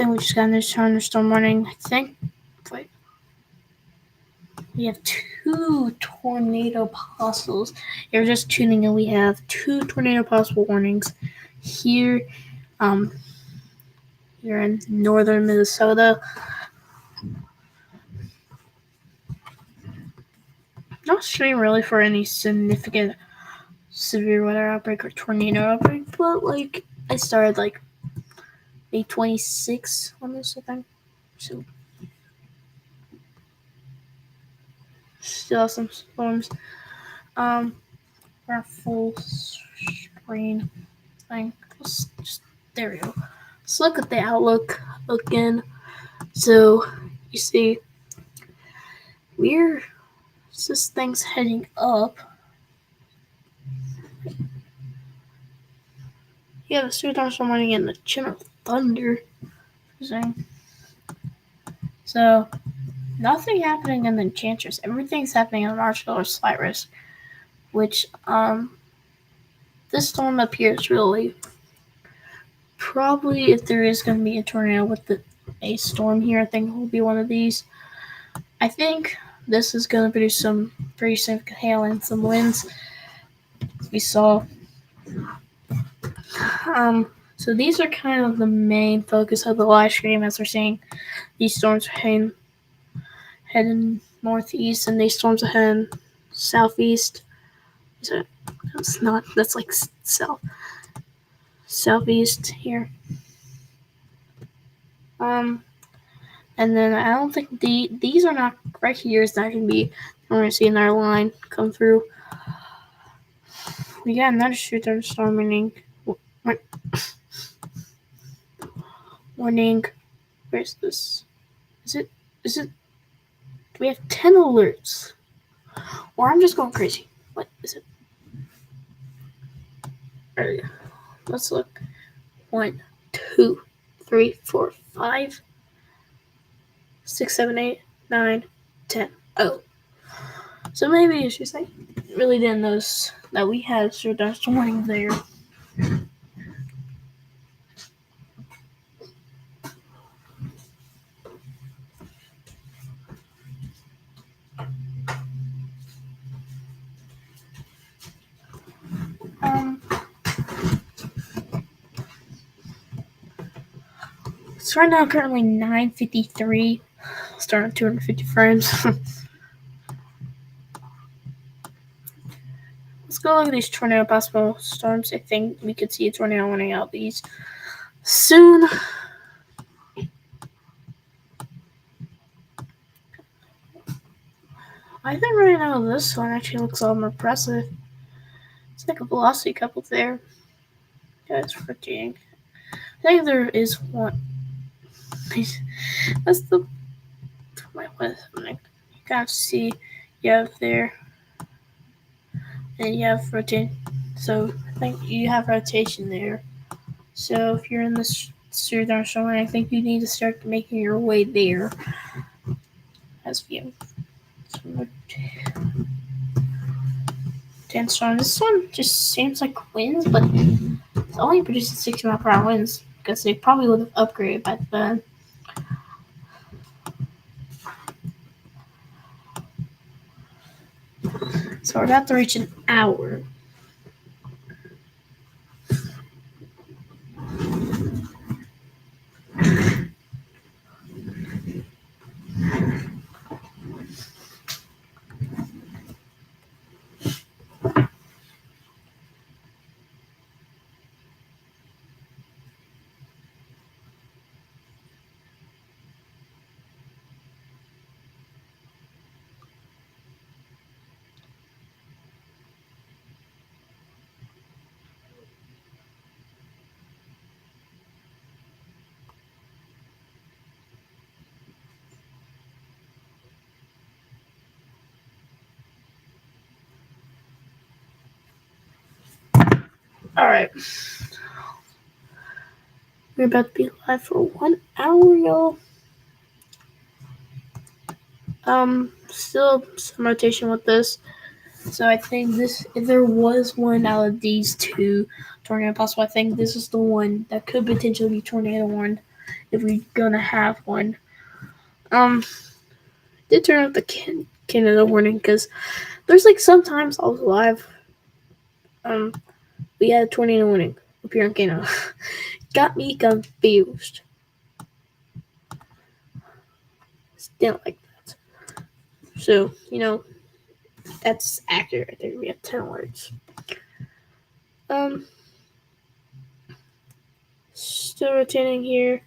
then we just got this thunderstorm warning. I think we have 2 tornado possibles. You're just tuning in. We have 2 tornado possible warnings here. You're in northern Minnesota. Not stream really for any significant severe weather outbreak or tornado outbreak, but like I started like May 26 on this, I think. So still have some storms. Our full screen thing. Just there we go. Let's look at the outlook again. So you see, this thing's heading up. Yeah, the thunderstorm warning and the general thunder. So nothing happening in the Enchantress. Everything's happening in marginal or slight risk. Which this storm appears really probably, if there is going to be a tornado with a storm here, I think it will be one of these. I think this is going to produce some pretty significant hail and some winds. We saw. So these are kind of the main focus of the live stream, as we're seeing these storms are heading northeast, and these storms are heading southeast. That's not. That's like southeast here. And then I don't think these are not right here. It's not going to be. We're going to see another line come through. We got another thunderstorm warning. Warning. Where's this? Is it? Do we have 10 alerts? Or I'm just going crazy. What is it? There we go. Let's look. 1, 2, 3, 4, 5, 6, 7, 8, 9, 10. Oh. So maybe it's just like really didn't notice that we had thunderstorm warning there. So right now, currently 9:53. Starting at 250 frames. Let's go look at these tornado possible storms. I think we could see a tornado running out these soon. I think right now this one actually looks a lot more impressive. It's like a velocity couple there. That's rotating. I think there is one. That's the you kind of see you have there, and you have rotation. So I think you have rotation there. So if you're in this southern shore, I think you need to start making your way there. As view. Storm. This one just seems like winds, but it's only producing 60 mile per hour winds because they probably would have upgraded by then. So we're about to reach an hour. Alright. We're about to be live for 1 hour, y'all. Still some rotation with this. So I think this, if there was one out of these two tornado possible, I think this is the one that could potentially be tornado warned if we're gonna have one. Did turn out the Canada warning because there's like sometimes I was live. We had a tornado warning up here in Canada. Got me confused. Didn't like that. So, that's accurate. There we have 10 words. Still rotating here.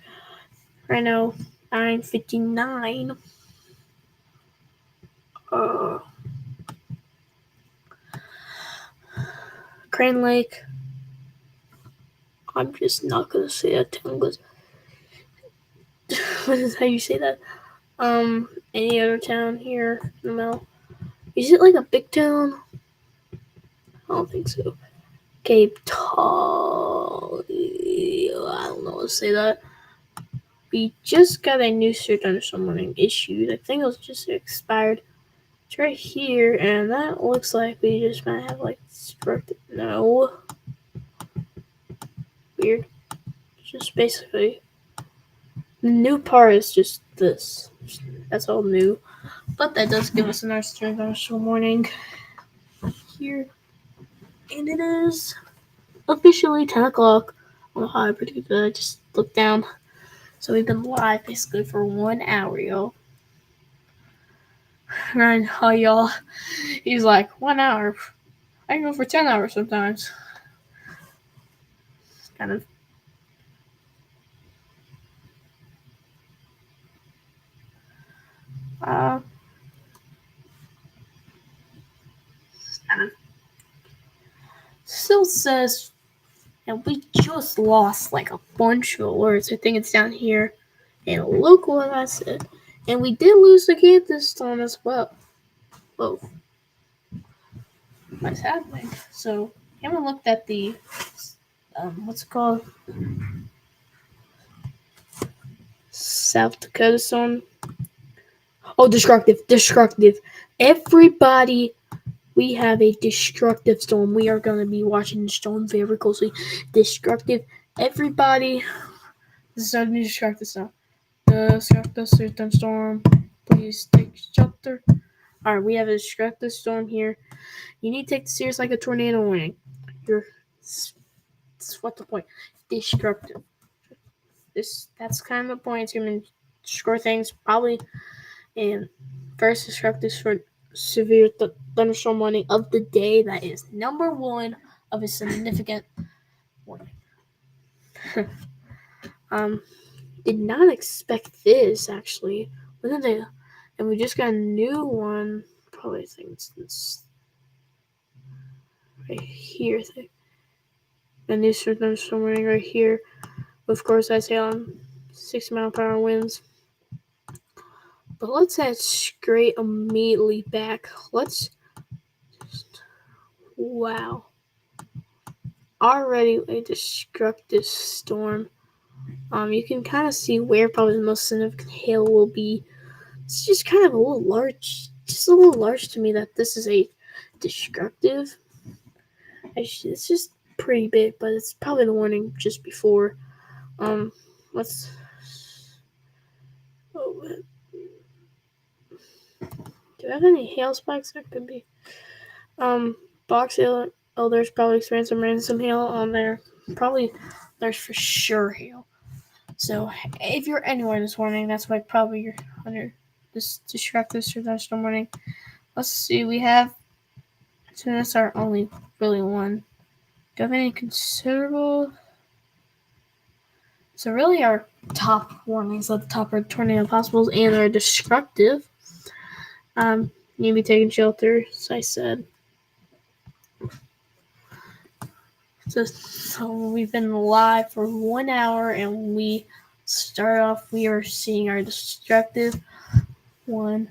Right now, 9:59. Crane Lake. I'm just not gonna say that town because what is how you say that? Any other town here in the middle? Is it like a big town? I don't think so. Cape Tall. I don't know how to say that. We just got a new thunderstorm warning issued. I think it was just expired. It's right here, and that looks like we just might have like no. Weird. It's just basically the new part is just this. That's all new. But that does give us a nice thunderstorm warning here. And it is officially 10 o'clock. I don't know how I predicted that. I just looked down. So we've been live basically for 1 hour, y'all. And how y'all, he's like, 1 hour. I can go for 10 hours sometimes. It's kind of. Still says, and we just lost like a bunch of words. I think it's down here. And look what I said. And we did lose the game this time as well. Whoa. What's happening? So, haven't looked at the, what's it called? South Dakota storm. Oh, destructive. Everybody, we have a destructive storm. We are going to be watching the storm very closely. Destructive. Everybody, this is our new destructive storm. Destructive storm. Please take shelter. Alright, we have a destructive storm here. You need to take this serious like a tornado warning. What's the point? Destructive. that's kind of the point. It's going to score things probably in first destructive for severe thunderstorm warning of the day. That is number one of a significant warning. Did not expect this actually. When did they? And we just got a new one. Probably I think it's right here. A new thunderstorm warning right here. Of course, I say on 60-mile-per-hour winds. But let's head straight immediately back. Wow. Already a destructive storm. You can kind of see where probably the most significant hail will be. It's just kind of a little large. Just a little large to me that this is a destructive. It's just pretty big, but it's probably the warning just before. Let's. Oh, do I have any hail spikes? There could be. Box elders probably experienced some rain, some hail on there. Probably there's for sure hail. So if you're anywhere this morning, that's why probably you're under this destructive thunderstorm warning. Let's see, we have. So that's our only really one. Do you have any considerable? So really our top warnings at the top are tornado possibles and are destructive. You need to be taking shelter, as I said. So we've been live for 1 hour and we start off, we are seeing our destructive one.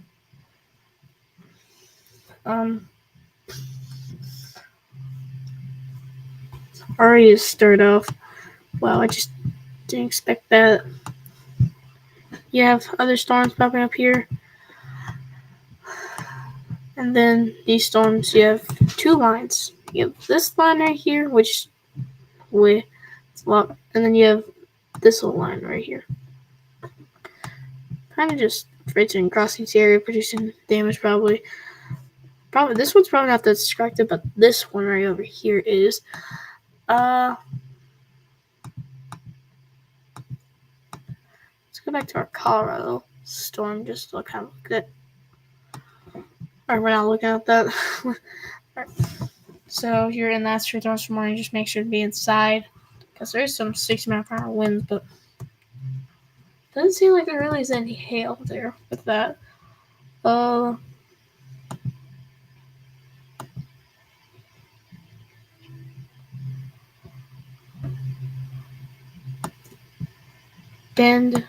Already to start off. Wow, I just didn't expect that. You have other storms popping up here. And then these storms, you have two lines. You have this line right here, which it's a lot, and then you have this little line right here. Kind of just racing across each area, producing damage probably. Probably this one's probably not that destructive, but this one right over here is. Let's go back to our Colorado storm just to kind of look at. Or we're not looking at that. Right. So if you're in that street tomorrow morning, just make sure to be inside because there's some 60-mile-per-hour winds, but doesn't seem like there really is any hail there with that. Bend.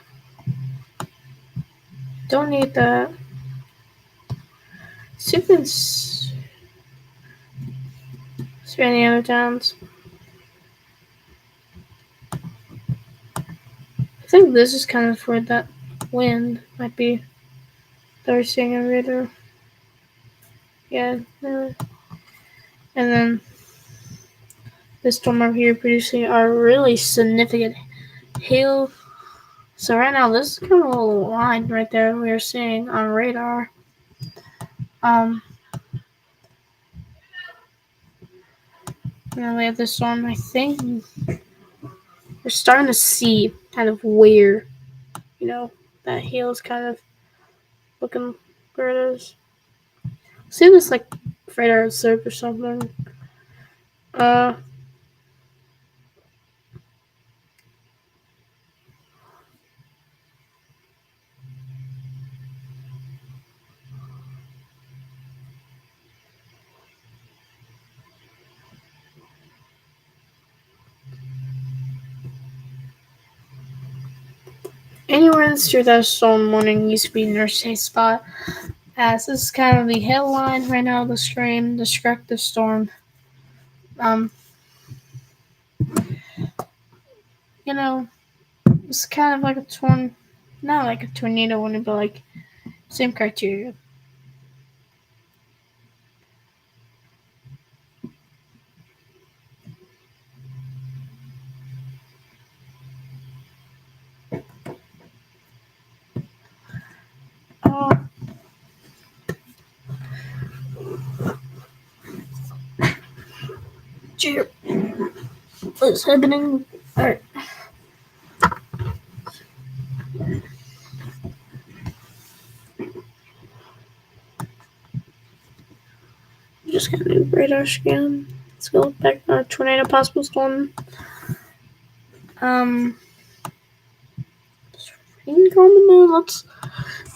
Don't need that. See if it's any other towns. I think this is kind of where that wind might be that we're seeing on radar. Yeah. And then this storm over here producing a really significant hail. So right now, this is kind of a little line right there we are seeing on radar. Now we have this storm. I think we're starting to see kind of where, that hail is kind of looking where it is. See this like radar observed or something. Anywhere in the street that storm warning used to be in their safe spot. As this is kind of the headline right now of the stream, destructive storm. It's kind of like not like a tornado warning, but like same criteria. What's happening? Alright. Just got a new radar scan. Let's go back to tornado possible storm. Rain coming in. Let's.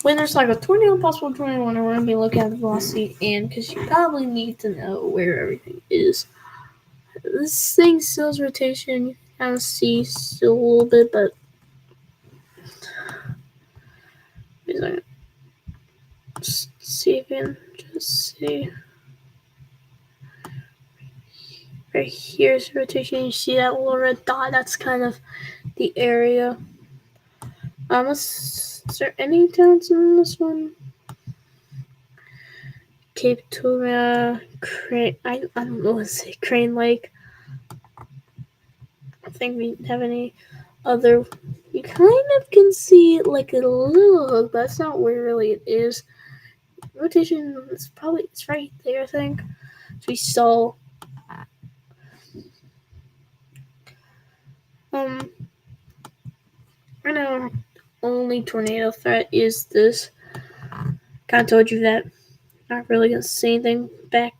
When there's like a tornado possible tornado, we're gonna be looking at the velocity and because you probably need to know where everything is. This thing still has rotation. You can kind of see still a little bit, but just see if you can just see. Right here's rotation. You see that little red dot? That's kind of the area. Is there any towns in this one? Cape Tuna, Crane. I don't know what to say. Crane Lake. I think we have any other. You kind of can see like a little hook, but that's not where really it is. Rotation is probably it's right there. I think. So we saw. Right now, only tornado threat is this. Kind of told you that. Not really gonna see anything back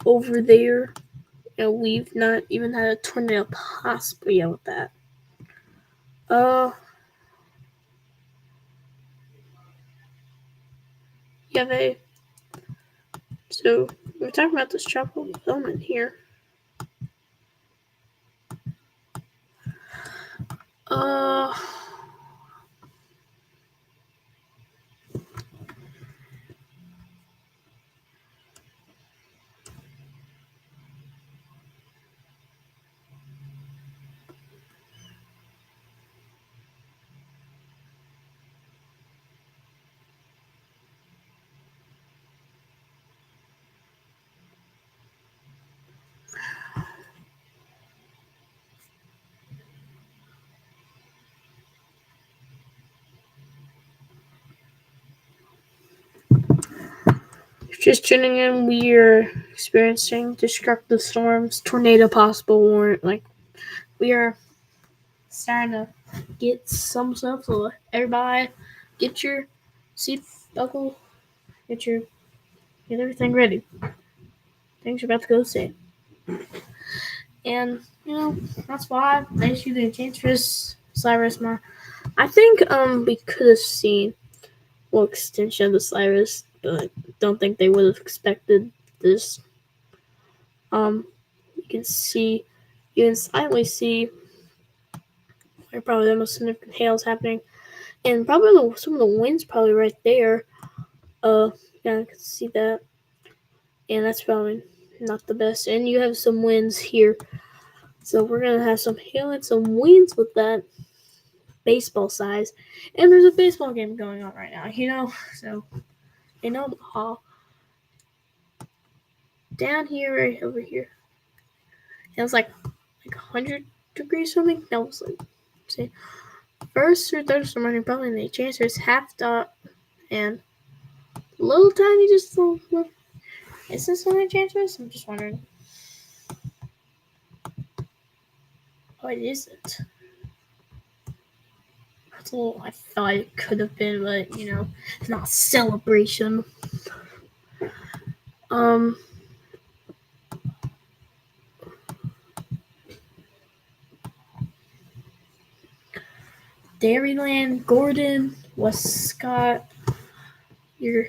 over there. You know, we've not even had a tornado possible yet with that. You have a. So we're talking about this tropical development here. Just tuning in, we are experiencing destructive storms, tornado possible warrant. Like, we are starting to get some stuff. So, everybody, get your seat buckle, get everything ready. Things are about to go insane. And, you know, that's why they issued the Enchantress Cyrus more. I think we could have seen more extension of the Cyrus, but don't think they would have expected this. You can slightly see where probably the most significant hail is happening, and probably some of the winds probably right there. Yeah, I can see that, and that's probably not the best. And you have some winds here, so we're gonna have some hail and some winds with that baseball size. And there's a baseball game going on right now, you know. So in Omaha, down here, right over here, it was like 100 degrees something. That was like, say, first or third storm running probably in the Chancellor's half dot and little tiny just little. Is this one the Chancellor's? I'm just wondering. Oh, it isn't. That's a little. I thought it could have been, but you know, it's not a celebration. Dairyland, Gordon, Westcott, your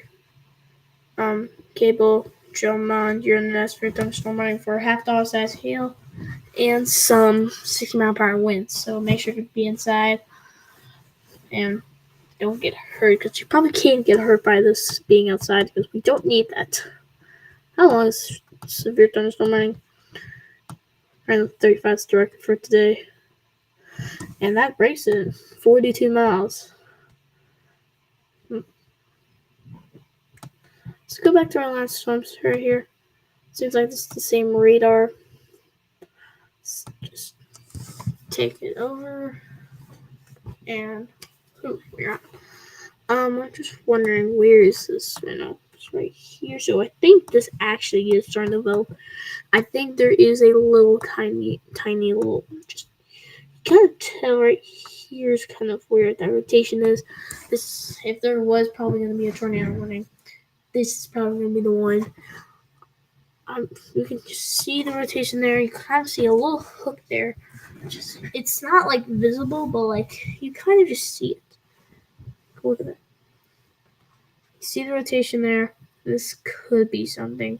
Cable, Drummond, you're in the nest for thunderstorm running for $half size hail and some 60-mile-per-hour winds. So make sure to be inside and don't get hurt because you probably can't get hurt by this being outside because we don't need that. How long is severe thunderstorm running? Around 35 directed for today. And that breaks it 42 miles. Let's go back to our last storms right here. Seems like this is the same radar. Let's just take it over. And we're at. I'm just wondering where is this right now? It's right here. So I think this actually is starting to develop. I think there is a little tiny little just kind of tell right here is kind of where that rotation is. This, if there was probably going to be a tornado warning, this is probably going to be the one. You can just see the rotation there. You kind of see a little hook there. It's not like visible, but like you kind of just see it. Look at that. You see the rotation there. This could be something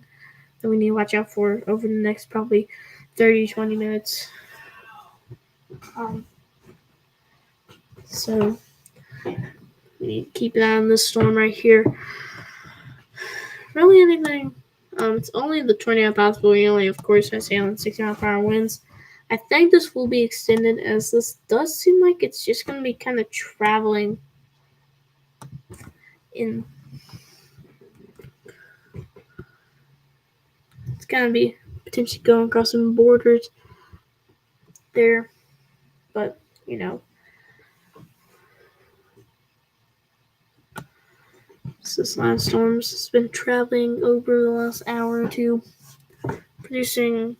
that we need to watch out for over the next probably 30-20 minutes. So we need to keep an eye on this storm right here. Really anything. It's only the tornado possible. We only, of course, have sailing 60-mile-per-hour winds. I think this will be extended, as this does seem like it's just going to be kind of traveling in. It's going to be potentially going across some borders there, but you know. So this line of storms has been traveling over the last hour or two, producing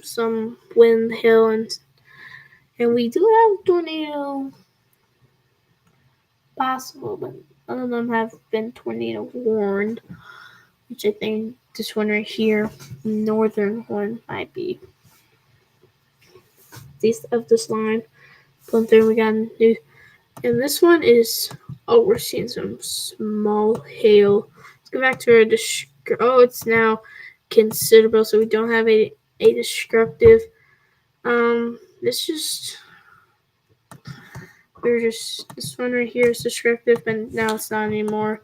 some wind, hail, and we do have a tornado possible, but none of them have been tornado warned, which I think this one right here, northern one, might be. These of this line, going through, we got new, and this one is, we're seeing some small hail. Let's go back to our it's now considerable, so we don't have a destructive. This one right here is destructive, and now it's not anymore.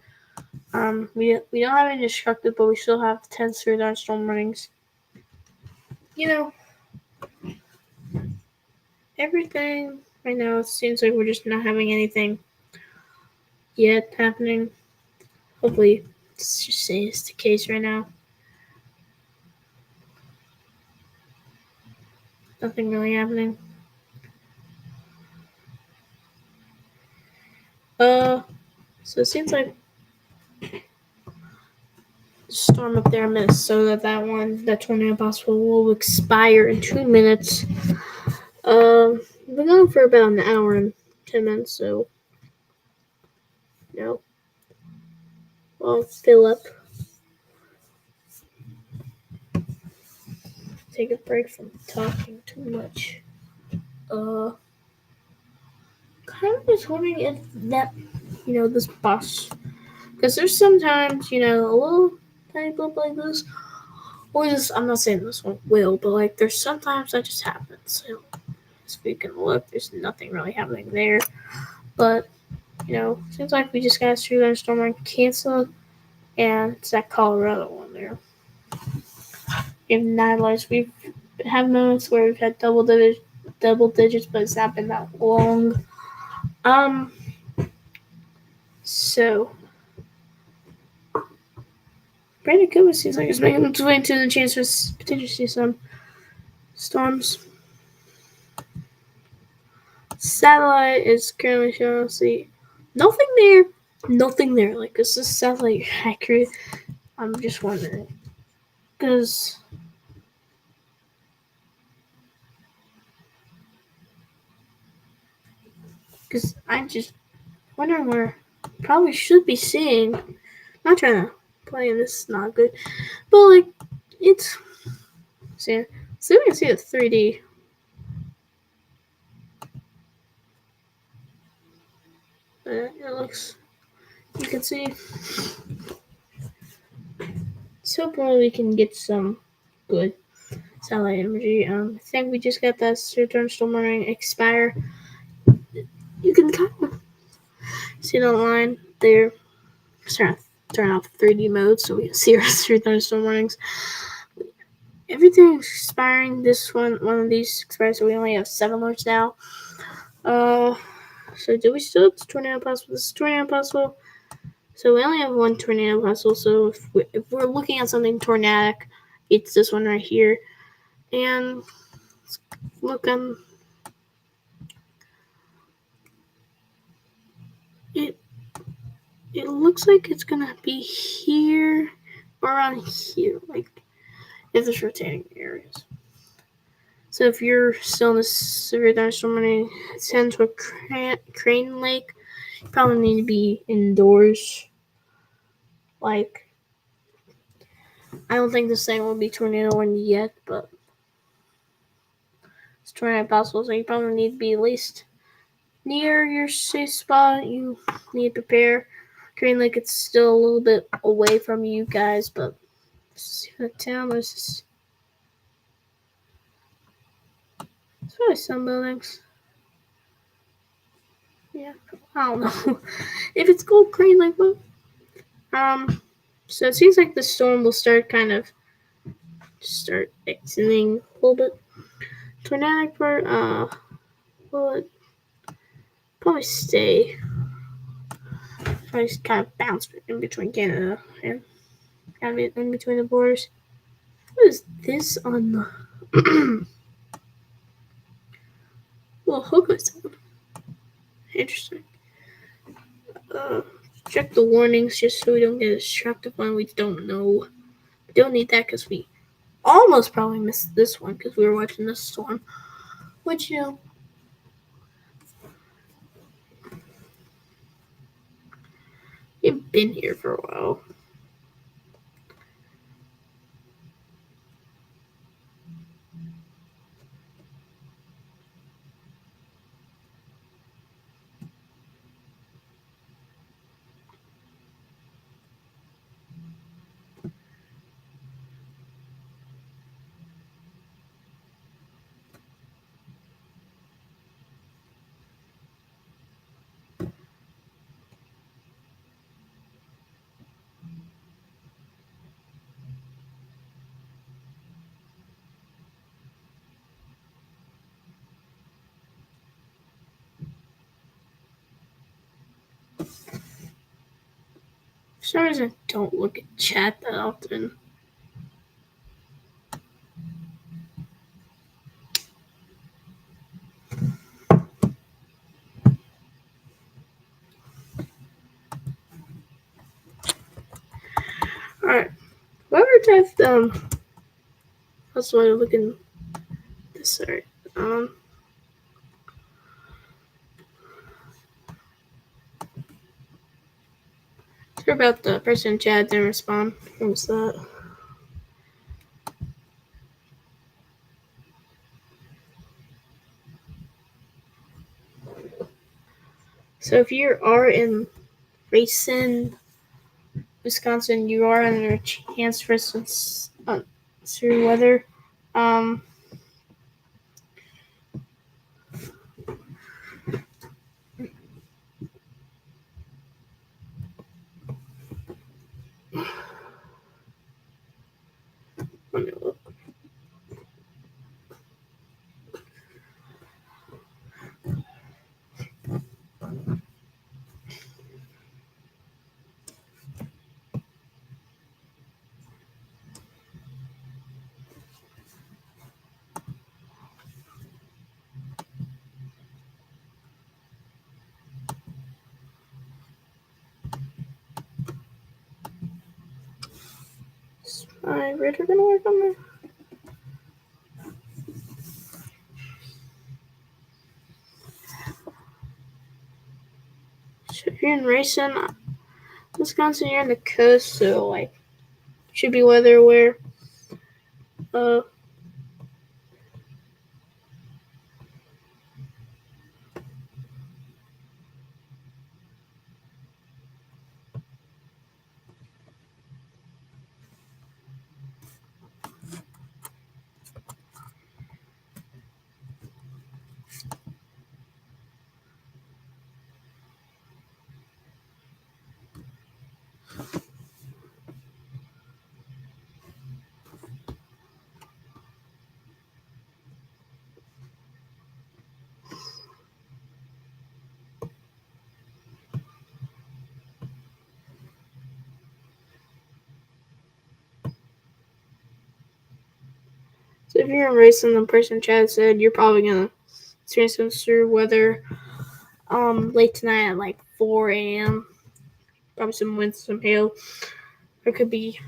We don't have any destructive, but we still have 10 severe storm warnings. You know, everything right now, it seems like we're just not having anything yet happening. Hopefully, it's just saying it's the case right now. Nothing really happening. So it seems like the storm up there in Minnesota, that tornado possible will expire in 2 minutes. We've been going for about an hour and 10 minutes, so I'll fill up. Take a break from talking too much. Kind of was wondering if that, this bus, because there's sometimes, a little tiny blip like this, or this, I'm not saying this one will, but like there's sometimes that just happens. So, as we can look, there's nothing really happening there, but seems like we just got through that storm and canceled, and it's that Colorado one there. In 9 lives, we've had moments where we've had double digits, but it's not been that long. So Brandon Cooper seems like it's making its way into the chance for potentially some storms. Satellite is currently showing us nothing there. Like, is this satellite accurate? I'm just wondering, because I'm just wondering where probably should be seeing. Not trying to play this, not good, but like it's see we can see the 3D. It looks, you can see. So hopefully we can get some good satellite imagery. I think we just got that return storm warning expire. You can kind of see the line there. Turn off 3D mode so we can see our return storm warnings. Everything's expiring. This one of these expires, so we only have 7 alerts now. So do we still have tornado possible? This is tornado possible. So we only have 1 tornado possible. So if we're looking at something tornadic, it's this one right here. And let's look on. It looks like it's gonna be here or around here, like if there's rotating areas. So if you're still in the severe thunderstorm and it sends to a crane lake, you probably need to be indoors. Like, I don't think this thing will be tornado warned yet, but it's tornado possible, so you probably need to be at least near your safe spot. You need to prepare. Crane Lake, it's still a little bit away from you guys, but let's see the town. There's probably some buildings. Yeah, I don't know if it's called Crane Lake, but so it seems like the storm will start exiting a little bit. Tornadic part, will it probably stay? Probably kind of bounce in between Canada and kind of in between the borders. What is this on the little hook sound? Interesting. Check the warnings just so we don't get distracted when we don't know. We don't need that because we almost probably missed this one because we were watching this storm. Which, we've been here for a while. For some reason, I don't look at chat that often. Alright. Whoever typed, that's why I'm looking this alright. Sorry about the person in chat didn't respond. What was that? So if you are in Racine, Wisconsin, you are under a chance for some severe weather. Let me look. Is my reader gonna work on there? So if you're in Racine, Wisconsin, you're on the coast, so like should be weather aware. So if you're in Racine, the person in chat said you're probably gonna experience some severe weather late tonight at like 4 a.m. Probably some wind, some hail. There could be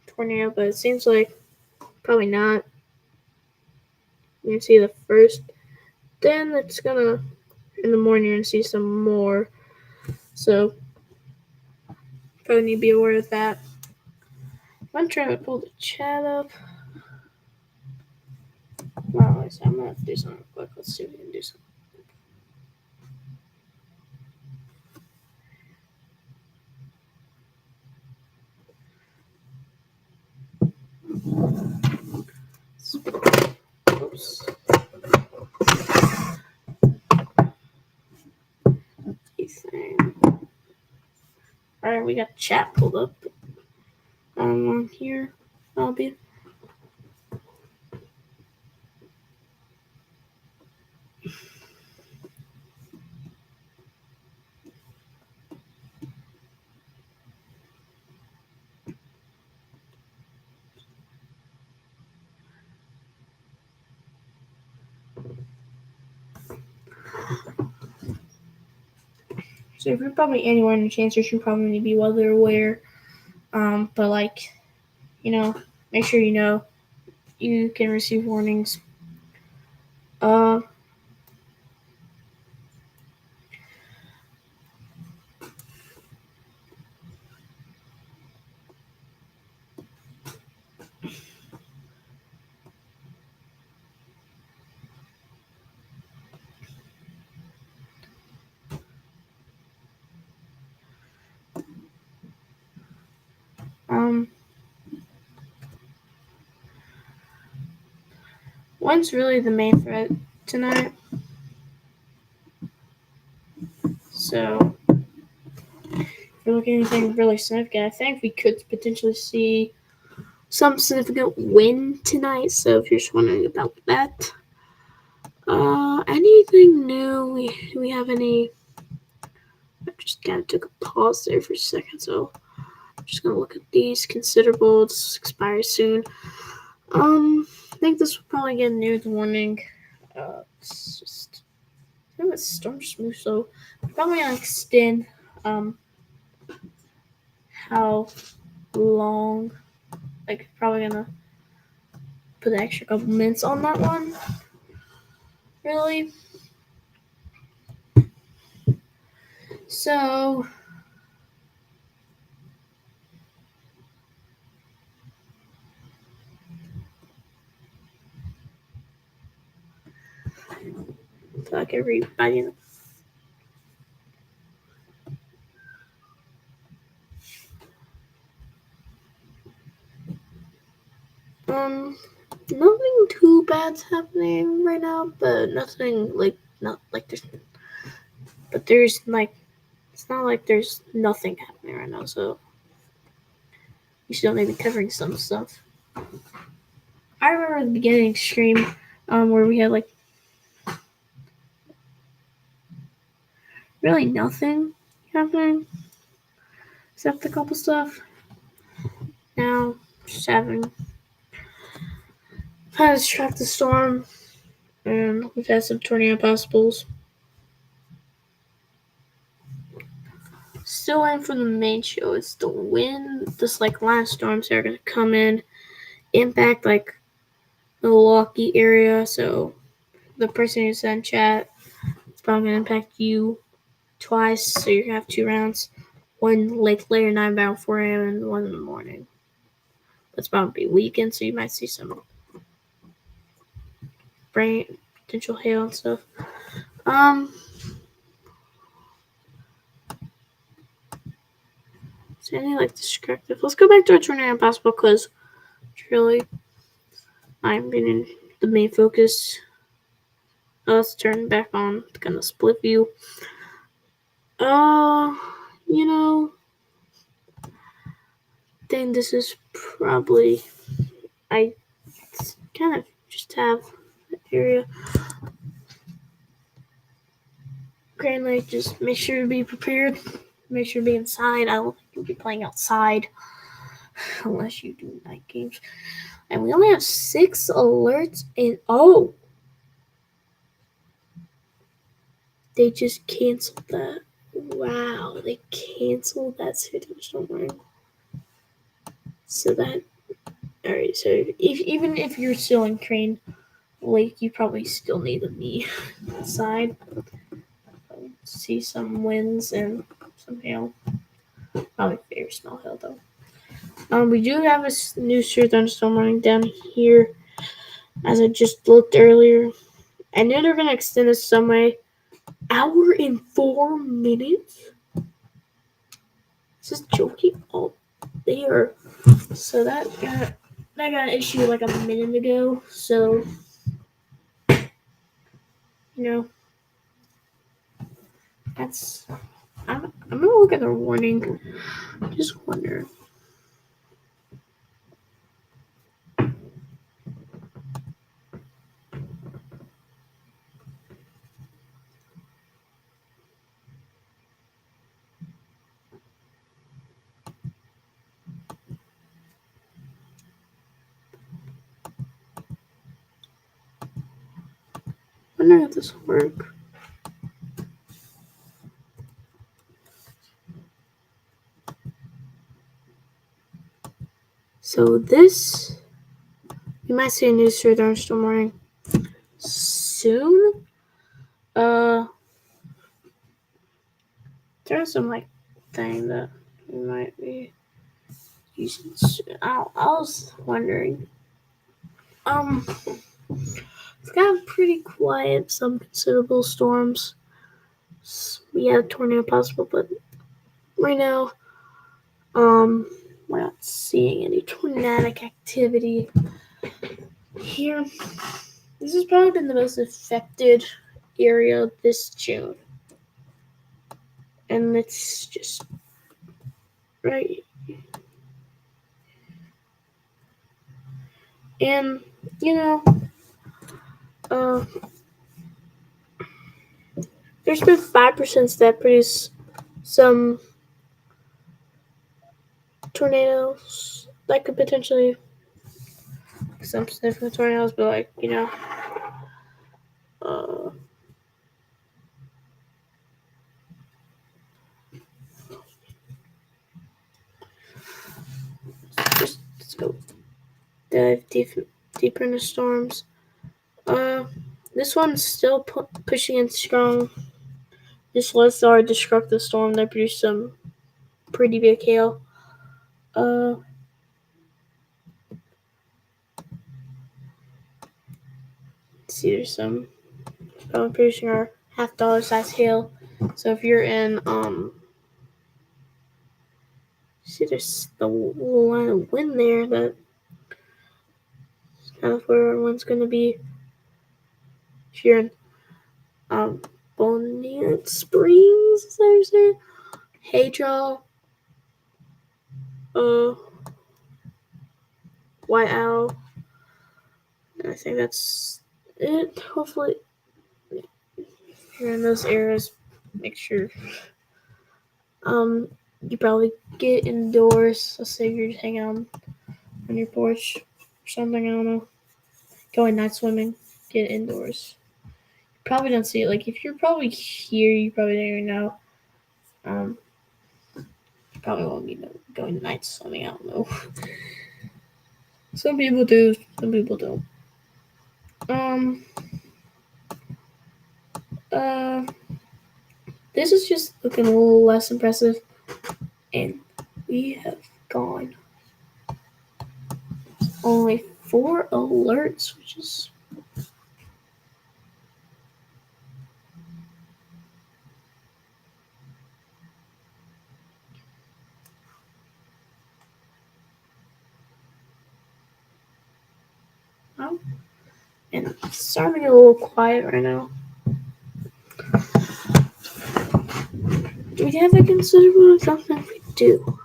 tornado, but it seems like probably not. You can see the first. Then it's gonna, in the morning, you're gonna see some more. So, probably need to be aware of that. I'm trying to pull the chat up. Well, I'm gonna have to do something quick. Let's see if we can do something. Oops. Alright, we got chat pulled up. On here. I'll be. So if you're probably anywhere in the chancers, you probably need to be weather aware. But like, make sure you can receive warnings. Wind's really the main threat tonight. So, if you're looking at anything really significant, I think we could potentially see some significant wind tonight. So, if you're just wondering about that, anything new? We have any? I just kind of took a pause there for a second, so I'm just gonna look at these considerable. It's expires soon. I think this will probably get a news warning. It's just I think it's storm smooth, so probably gonna extend how long. Like probably gonna put an extra couple minutes on that one. Really. So fuck everybody. Nothing too bad's happening right now, but nothing like there's like it's not like there's nothing happening right now, so you still may be covering some stuff. I remember the beginning stream, where we had like really nothing happening except a couple stuff. Now just having had to track the storm, and we've had some tornado possibles. Still in for the main show. It's the wind. This like line of storms that are gonna come in, impact like the Milwaukee area. So the person who said in chat, it's probably gonna impact you twice. So you're gonna have 2 rounds, one like later 9 about 4 a.m. and one in the morning. That's probably weekend, so you might see some rain, potential hail and stuff. Is anything like destructive? Let's go back to our tornado possible because really I'm being the main focus. Let's turn back on kind of split view. Think this is probably I kind of just have the area. Grand Lake, just make sure to be prepared. Make sure to be inside. I don't think you'll be playing outside unless you do night games. And we only have 6 alerts and they just canceled that. Wow, they canceled that situation. So that alright, so even if you're still in Crane, lake, you probably still need to be inside. See some winds and some hail. Probably very small hail though. We do have a new severe thunderstorm running down here, as I just looked earlier. I know they're gonna extend this some way. Hour and 4 minutes. This is joking. Oh, there. So that got an issue like a minute ago. So that's. I'm gonna look at the warning. Just wonder. Wondering if this will work. So this, you might see a new severe thunderstorm warning soon. There's some like thing that we might be using. I was wondering. It's gotten pretty quiet. Some considerable storms. We have tornado possible, but right now, we're not seeing any tornadic activity here. This has probably been the most affected area this June, and it's just right. And there's been 5% that produce some tornadoes that could potentially some significant tornadoes, but like let's go dive deeper into storms. This one's still pushing in strong. This was our destructive storm that produced some pretty big hail. See, there's some producing our $50 size hail. So if you're in see, there's the line of wind there that kind of where everyone's going to be. If you're in Bonnet Springs, is that what you're saying? Hadrill, White Owl. And I think that's it. Hopefully, if you're in those areas, make sure you probably get indoors. Let's say you're just hanging out on your porch or something. I don't know. Going night swimming, get indoors. You probably don't see it. Like if you're probably here, you probably don't even know. You probably won't be going night swimming. I don't know. Some people do. Some people don't. This is just looking a little less impressive, and we have gone only 4 alerts, which is and it's starting to get a little quiet right now. Do we have a considerable something? We do.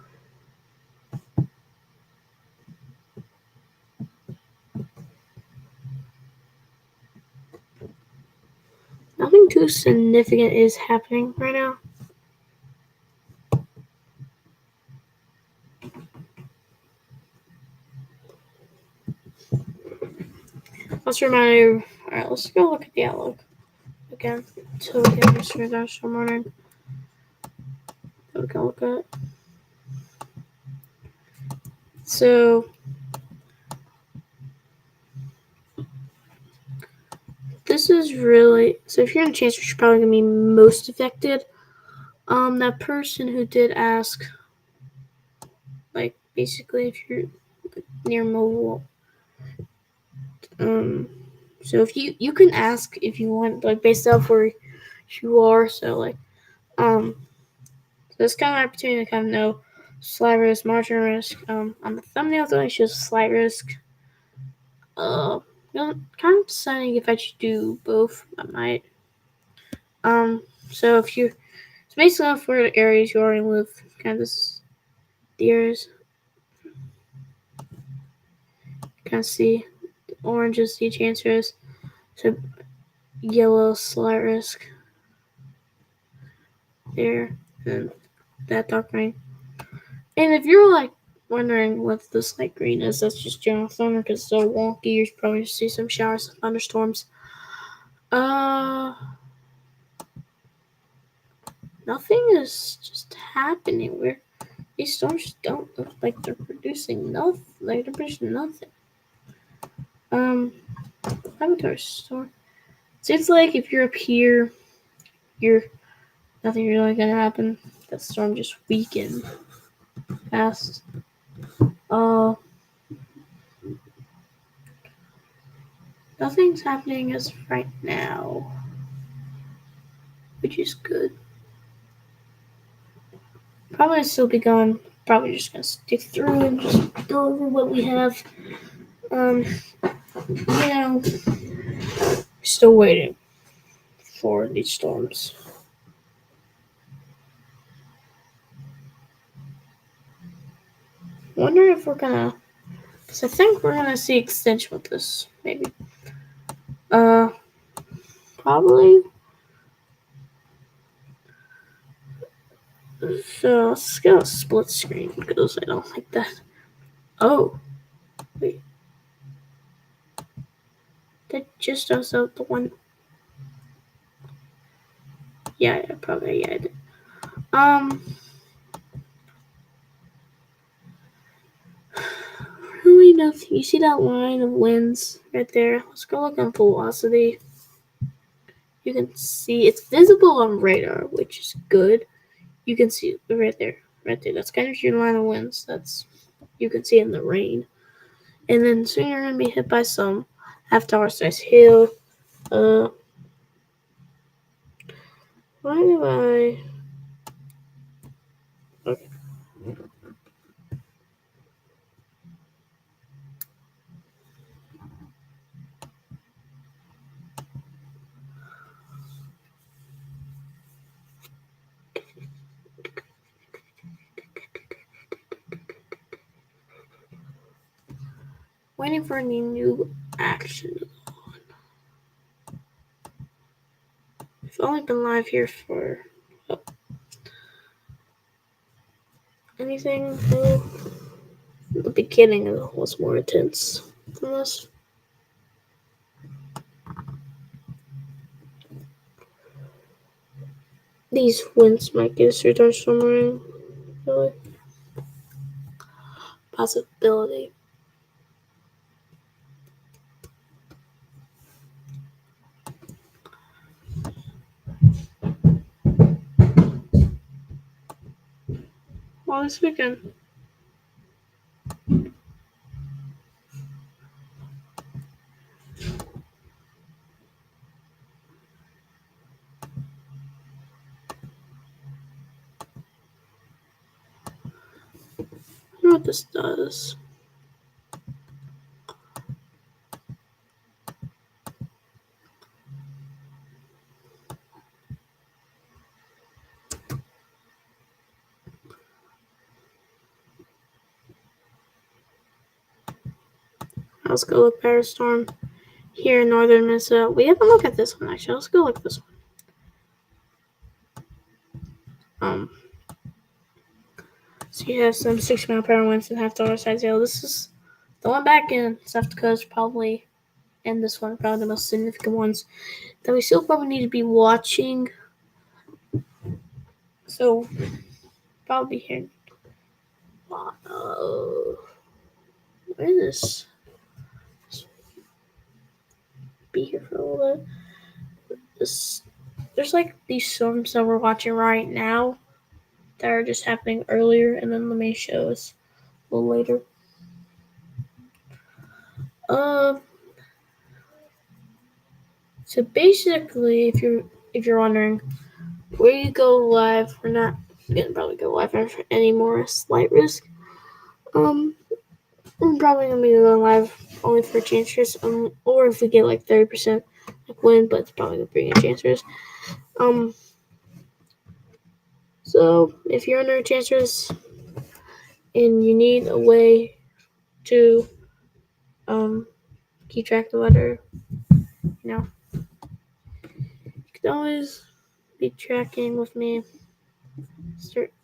Nothing too significant is happening right now. Let's remind you. Alright, let's go look at the outlook again. So we can just read that some morning. We can look at. So this is really so. If you're in Chancellor, you're probably gonna be most affected. That person who did ask, like basically, if you're near mobile, so if you can ask if you want, like based off where you are. So like, so this kind of opportunity to kind of know slight risk, margin risk. On the thumbnail, though, it shows slight risk. You know, kind of deciding if I should do both. I might. So if you're, it's basically off where the areas you already live. Kind of this, the areas. Kind of see the orange is the chance risk. So yellow slight risk. There, and that dark green. And if you're like wondering what this light green is, that's just general thunder because it's so wonky. You should probably see some showers and thunderstorms. Nothing is just happening. These storms don't look like they're producing nothing. Like they're producing nothing. Avatar storm. Seems like if you're up here, you're nothing really gonna happen. That storm just weakened fast. Nothing's happening as of right now, which is good. Probably still be going. Probably just gonna stick through and just go over what we have. Still waiting for these storms. Wonder if we're gonna. Cause I think we're gonna see extension with this, maybe. Probably. So let's go split screen because I don't like that. Oh, wait. That just does out the one. Yeah, probably I did. Really nothing. You see that line of winds right there? Let's go look on velocity. You can see it's visible on radar, which is good. You can see it right there. That's kind of your line of winds. That's you can see in the rain. And then soon you're gonna be hit by some half-tower size hail. Why do I? Okay. Waiting for any new action. I've only been live here for anything. The beginning was more intense than this. These winds might get us return somewhere. Really. Possibility. Well, this weekend. I don't know what this does. Let's go look Paris Storm here in northern Minnesota. We haven't looked at this one actually. Let's go look at this one. So you have some 60-mile-per-hour winds and half-tower size hail. This is the one back in South Dakota is probably, and this one probably the most significant ones that we still probably need to be watching. So probably here. Where is this? be here for a little bit. There's like these storms that we're watching right now that are just happening earlier, and then the main show is a little later. So basically, if you're wondering where you go live, we're not gonna probably go live anymore. Slight risk. We're probably gonna be going live only for chance risk, or if we get like 30% like win, but it's probably gonna bring a chance risk. So if you're under a chance risk and you need a way to keep track of the weather, you can always be tracking with me.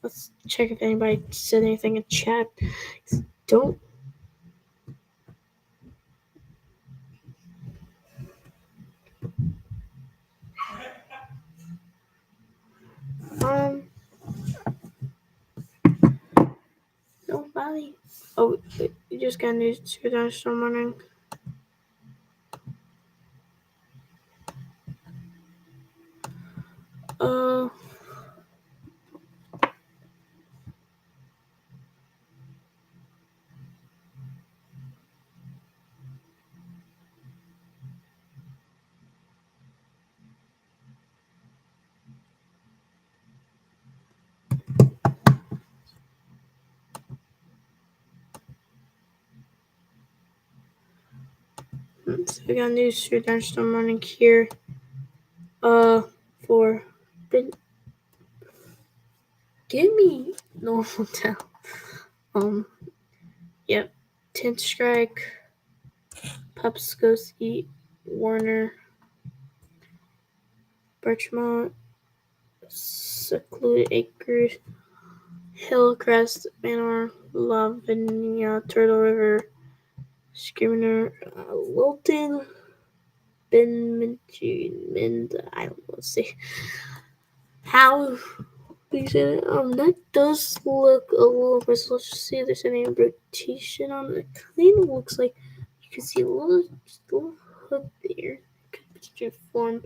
Let's check if anybody said anything in chat. Don't. Nobody. Oh, you just got news for dinosaur morning. So we got news for dinosaur morning here. For give me normal town. Yep. Tent Strike, Pupskoski, Warner, Birchmont, Secluded Acres, Hillcrest, Manor, Lavinia, Turtle River, Scrivener, Wilton, Mend. I don't know. Say how you say that. That does look a little bit. So let's just see if there's any rotation on it. It kind of looks like you can see a little hood there. Could form.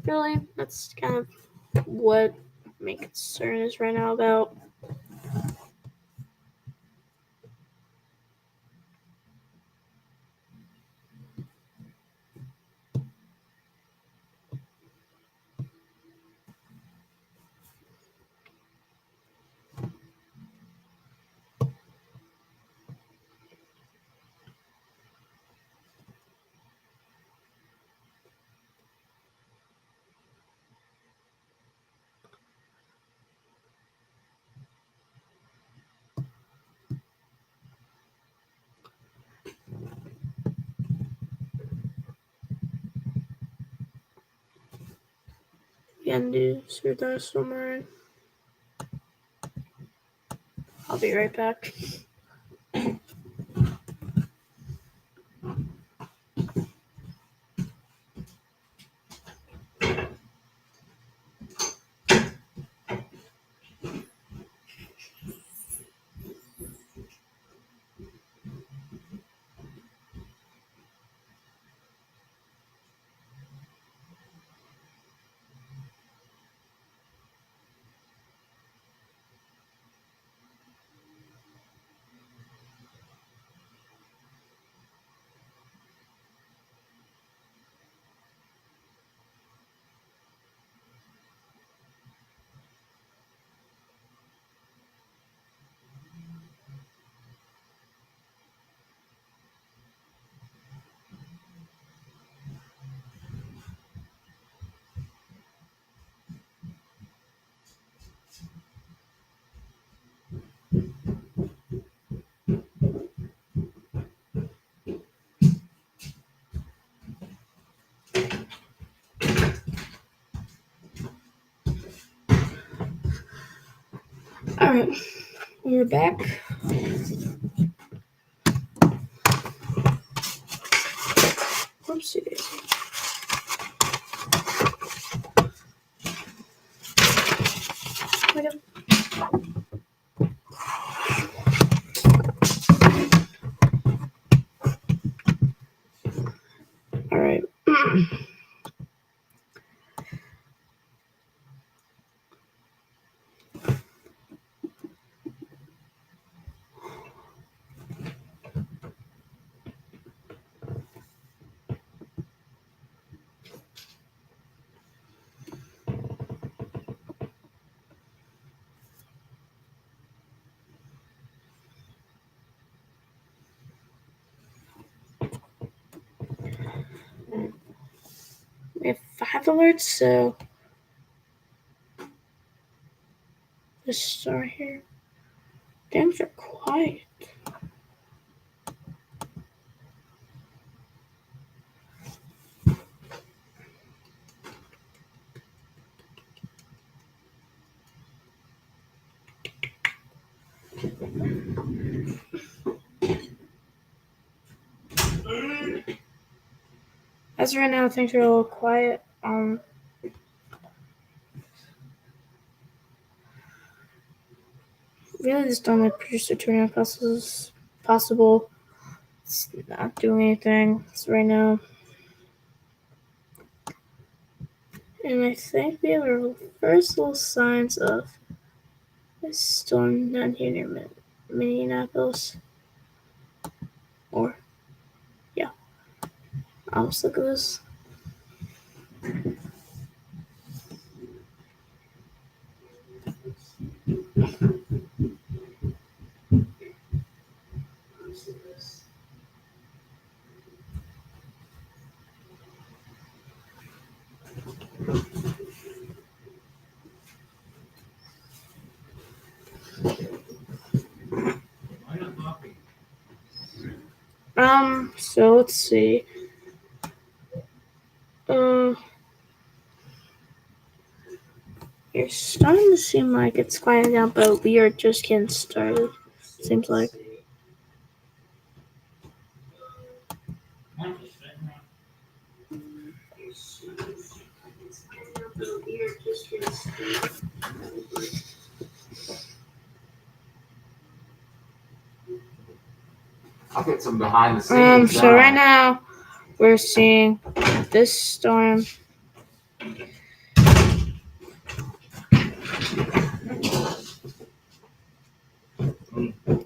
Really, that's kind of what my concern is right now about. And do Sir Dinosaur Marine. I'll be right back. Alright, we're back. Whoopsie daisy. We have 5 alerts, so let's start here. Dams are quiet. As of right now, things are a little quiet. Really just don't like produce the turnaround process possible. It's not doing anything right now. And I think we have our first little signs of a storm down here near Minneapolis. Or, yeah. I'll just look at this. So let's see. It's starting to seem like it's quieting down, but we are just getting started. Seems like. I'll get some behind the scenes. So right now we're seeing this storm.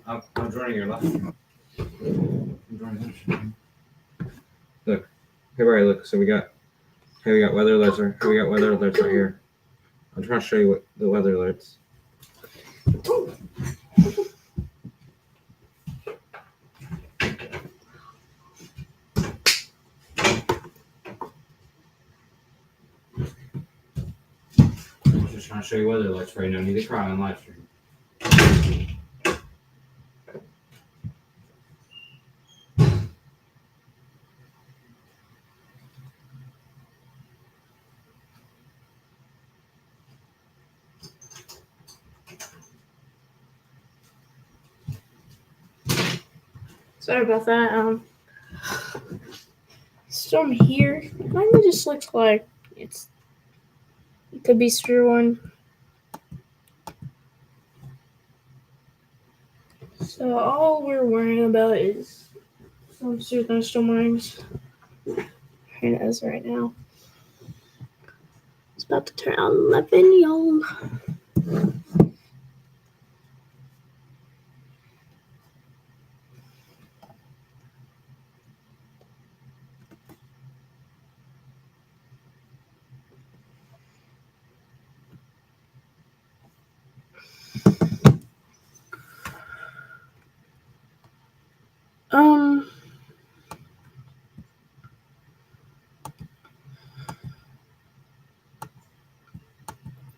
I'm joining your left. I'm joining this. Look, everybody, look. So we got weather alerts. We got weather alerts right here. I'm trying to show you what the weather alerts. I'm just trying to show you weather alerts right now. Need to cry on live stream. Sorry about that. Storm here kind of just looks like it could be severe one. So all we're worrying about is some severe thunderstorm warnings. And as right now, it's about to turn 11, y'all.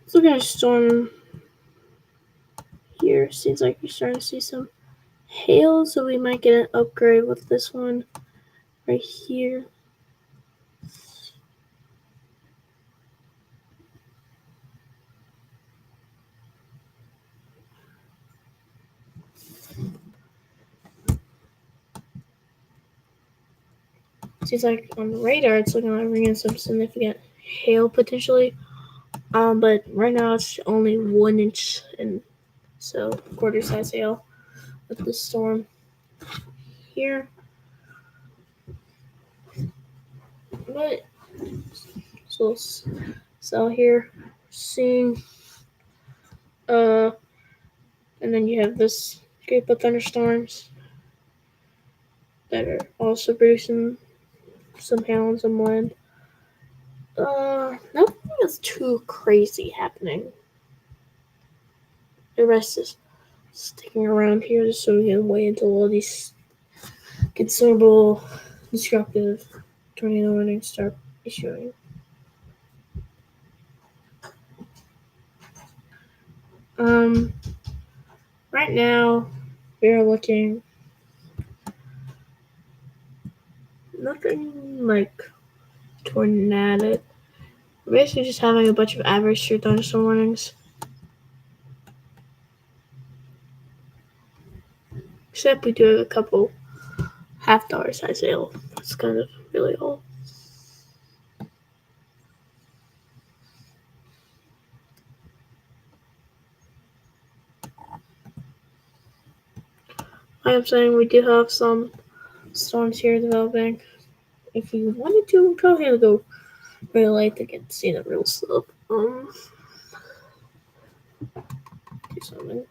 Let's look at a storm here. Seems like you're starting to see some hail, so we might get an upgrade with this one right here. Seems like on the radar it's looking like we're getting some significant hail potentially. But right now it's only 1 inch, and so quarter size hail with the storm here. But little cell here. Seeing, and then you have this group of thunderstorms that are also producing some hail and some wind. Nothing is too crazy happening. The rest is sticking around here just so we can wait until all these considerable, destructive tornado warnings start issuing. Right now we are looking nothing like tornadic. We're basically just having a bunch of average through thunderstorm warnings. Except we do have a couple $50 size hail. That's kind of really all. I am saying we do have some storms here developing. If we wanted to, we'd probably have to go really late to get to see the real slope. Do something.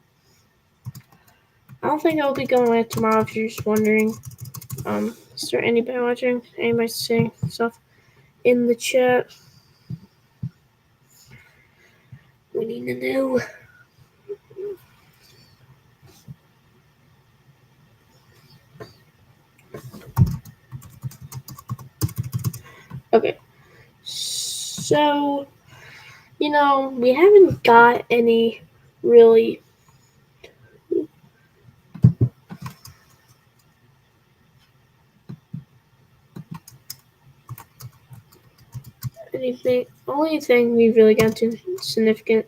I don't think I'll be going live tomorrow if you're just wondering. Is there anybody watching? Anybody saying stuff in the chat? We need to know. Okay. So, we haven't got any really anything. Only thing we really got to significant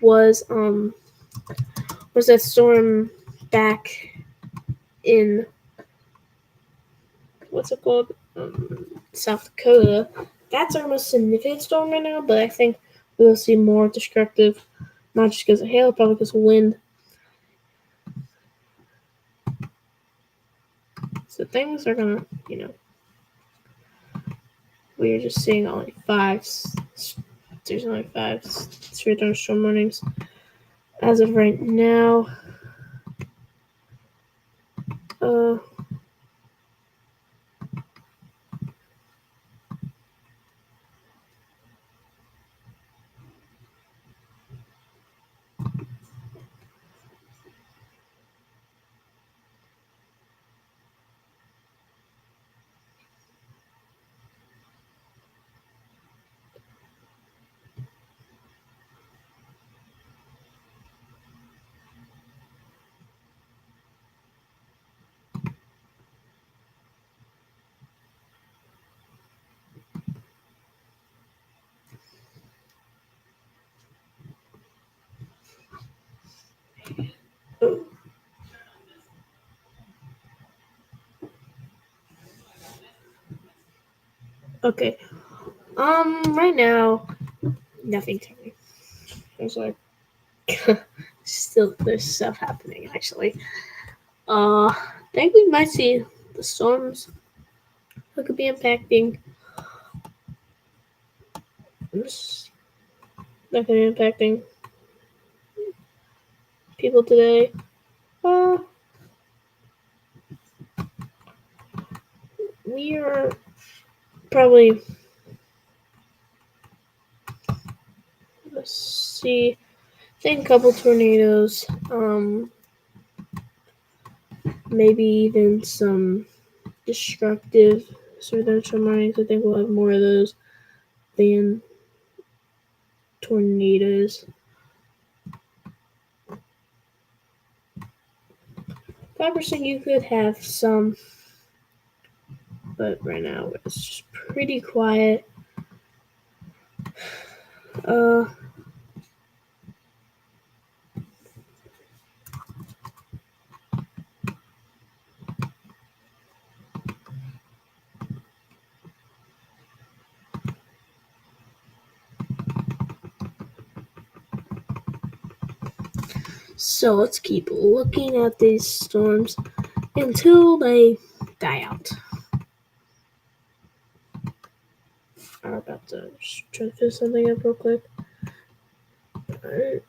was that storm back in what's it called? South Dakota. That's our most significant storm right now, but I think we will see more destructive, not just because of hail, probably because of wind. So things are gonna, we are just seeing only there's only 5 severe thunderstorm warnings as of right now. Okay. Right now, nothing's happening. There's like still there's stuff happening actually. I think we might see the storms that could be impacting. That could be impacting people today. We are probably let's see. I think a couple tornadoes. Maybe even some destructive residential warnings. I think we'll have more of those than tornadoes. 5% you could have some, but right now it's just pretty quiet. So let's keep looking at these storms until they die out. I'm about to just try to fill something up real quick. Alright.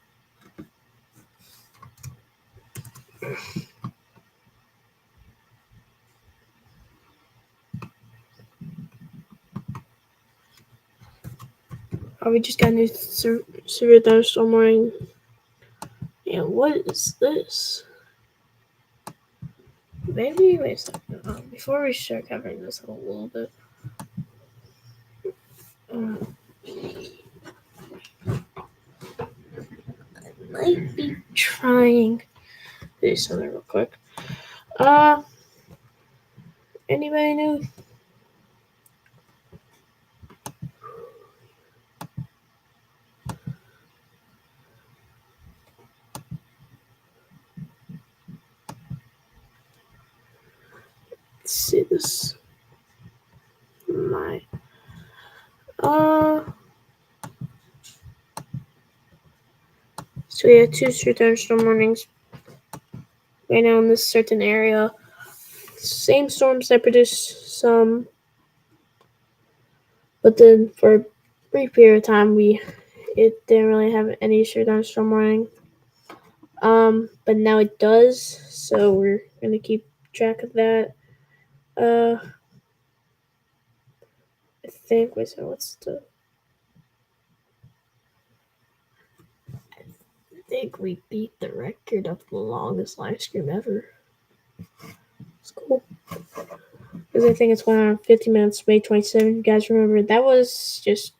Oh, we just got a new severe thunderstorm warning. And what is this? Maybe, wait a second. Before we start covering this a little bit. I might be trying to do something real quick. Anybody new? Let's see this. My so we have 2 severe thunderstorm warnings right now in this certain area. Same storms that produce some, but then for a brief period of time it didn't really have any severe thunderstorm warning. But now it does, so we're gonna keep track of that. I think I think we beat the record of the longest live stream ever. It's cool. Because I think it's 1 hour and 50 minutes, May 27th. You guys remember, that was just...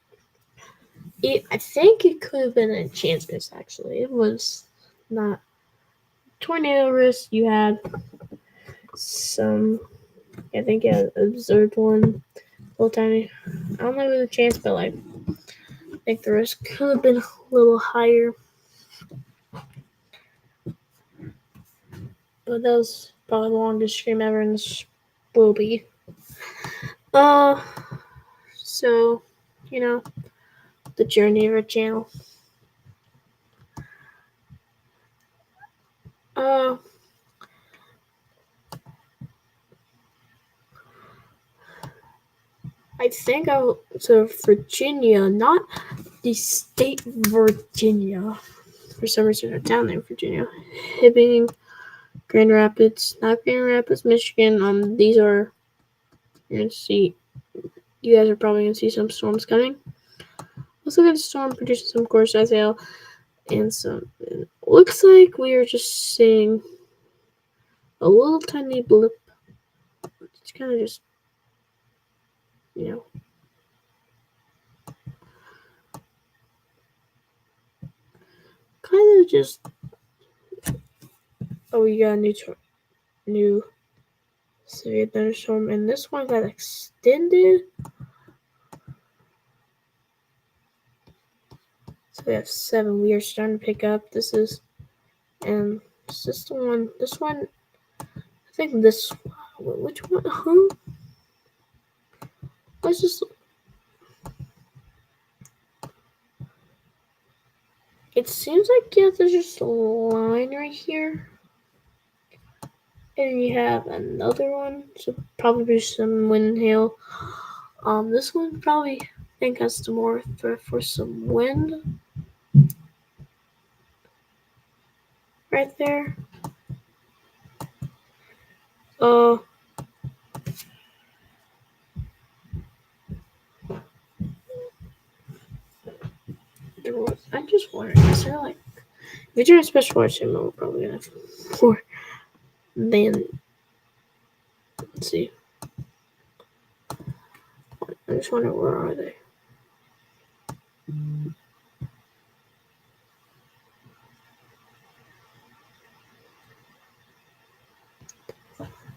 I think it could have been an enchantment, actually. It was not. Tornado risk, you had some... I think you had observed one. Little tiny. I don't know if it was a chance, but I think the risk could have been a little higher. But that was probably the longest stream ever, and this will be. So, the journey of our channel. I think so Virginia, not the state Virginia. For some reason, a town named Virginia. Hibbing, Grand Rapids, not Grand Rapids, Michigan. These are, you're gonna see, you guys are probably gonna see some storms coming. Let's look at the storm producing some course SAL and some. It looks like we are just seeing a little tiny blip. It's kind of just, kind of just. Oh, we got a new severe thunderstorm, and this one got extended. So we have 7. We are starting to pick up. This is the one. This one, I think this. Which one? Huh? Let's just. It seems like there's just a line right here, and you have another one. So probably some wind and hail. This one probably has the more threat for some wind. Right there. I'm just wondering, is there like, if you're doing a special watch channel, we're probably gonna have more than, let's see. I just wonder, where are they?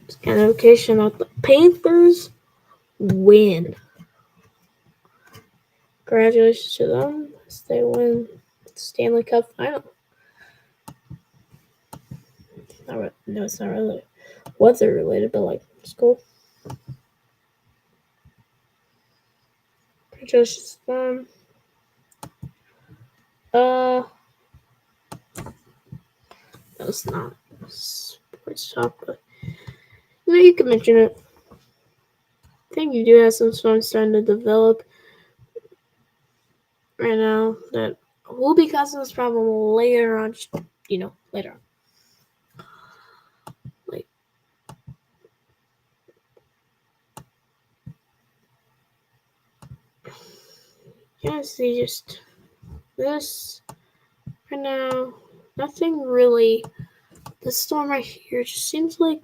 It's an notification about the Panthers win. Congratulations to them as they win the Stanley Cup final. No, it's not really weather related, but it's cool. Congratulations to them. No, it's not sports talk, but you can mention it. I think you do have some storms starting to develop. right now that will be causing this problem later on. Later on. Like, see, just this right now. Nothing really. The storm right here just seems like,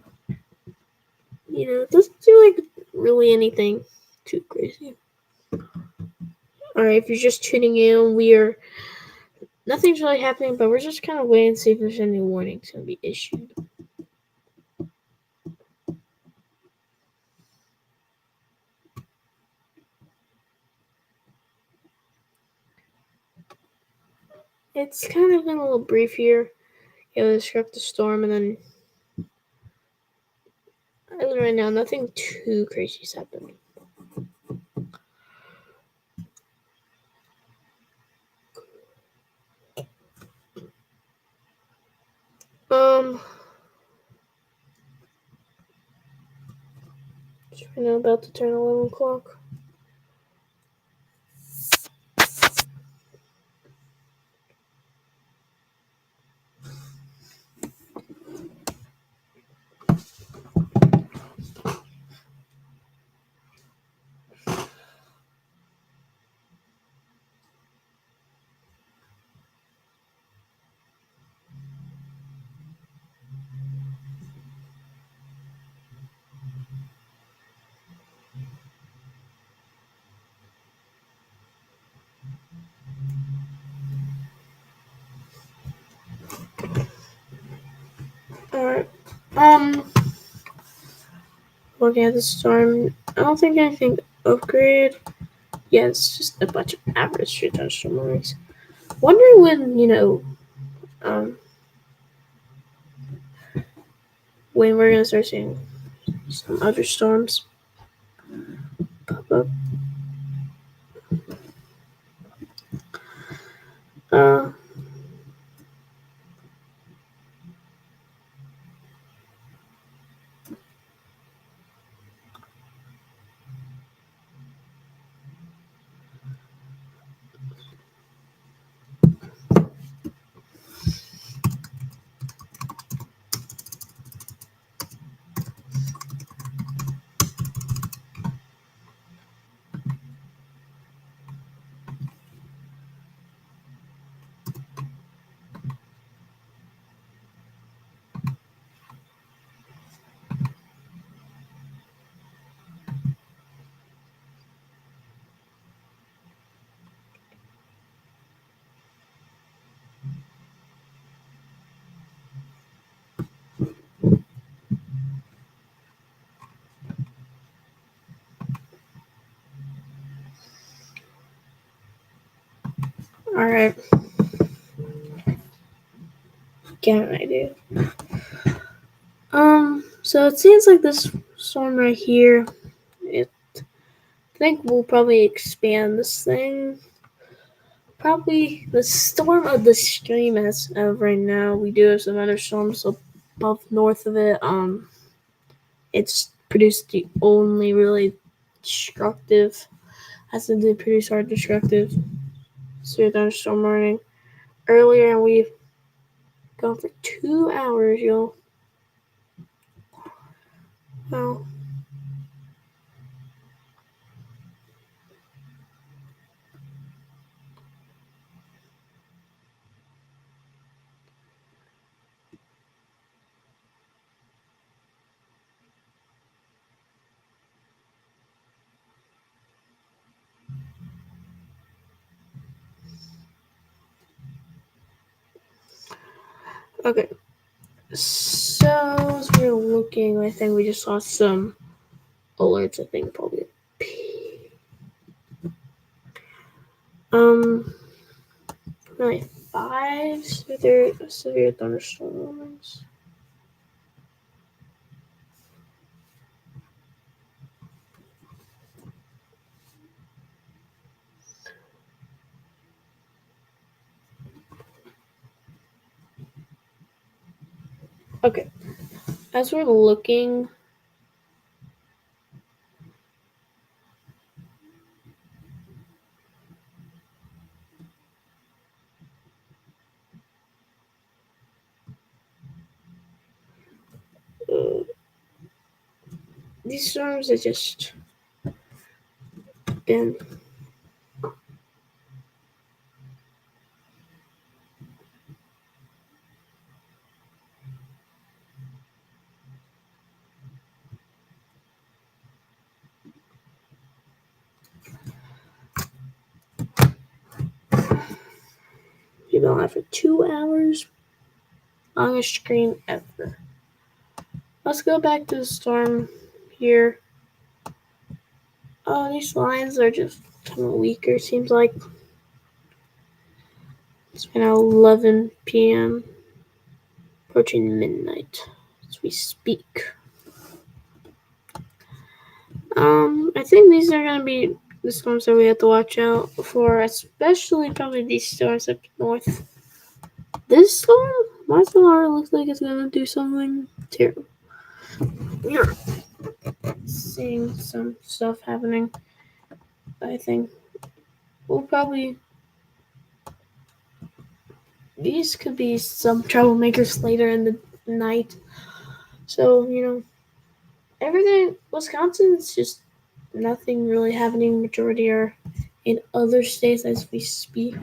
it doesn't seem like really anything too crazy. Alright, if you're just tuning in, nothing's really happening, but we're just kind of waiting to see if there's any warnings going to be issued. It's kind of been a little brief here. It'll describe the storm, and then as of right now, nothing too crazy is happening. It's right now about to turn 11 o'clock. Alright. Looking at the storm, I don't think anything upgrade. Yeah, it's just a bunch of average straight thunderstorm warnings. Wondering when we're gonna start seeing some other storms pop up. Alright. Get an idea. So it seems like this storm right here, I think we'll probably expand this thing. Probably the storm of the stream as of right now. We do have some other storms above north of it. It's produced the only really destructive, hasn't did produce our destructive severe thunderstorm warning. Earlier, we've gone for 2 hours, y'all. Wow. Okay. So, as we're looking, I think we just saw some alerts, I think, probably. Really 5 severe thunderstorm warnings. Okay. As we're looking, these storms have just been we've been on for 2 hours. Longest stream ever. Let's go back to the storm here. Oh, these lines are just kind of weaker, seems like. It's now 11 p.m. Approaching midnight as we speak. I think these are going to be the storms that we have to watch out for, especially probably these storms up north. This storm, my storm looks like it's going to do something terrible. We're seeing some stuff happening. I think we'll probably... These could be some troublemakers later in the night. So, everything... Wisconsin's just nothing really happening. Majority are in other states as we speak.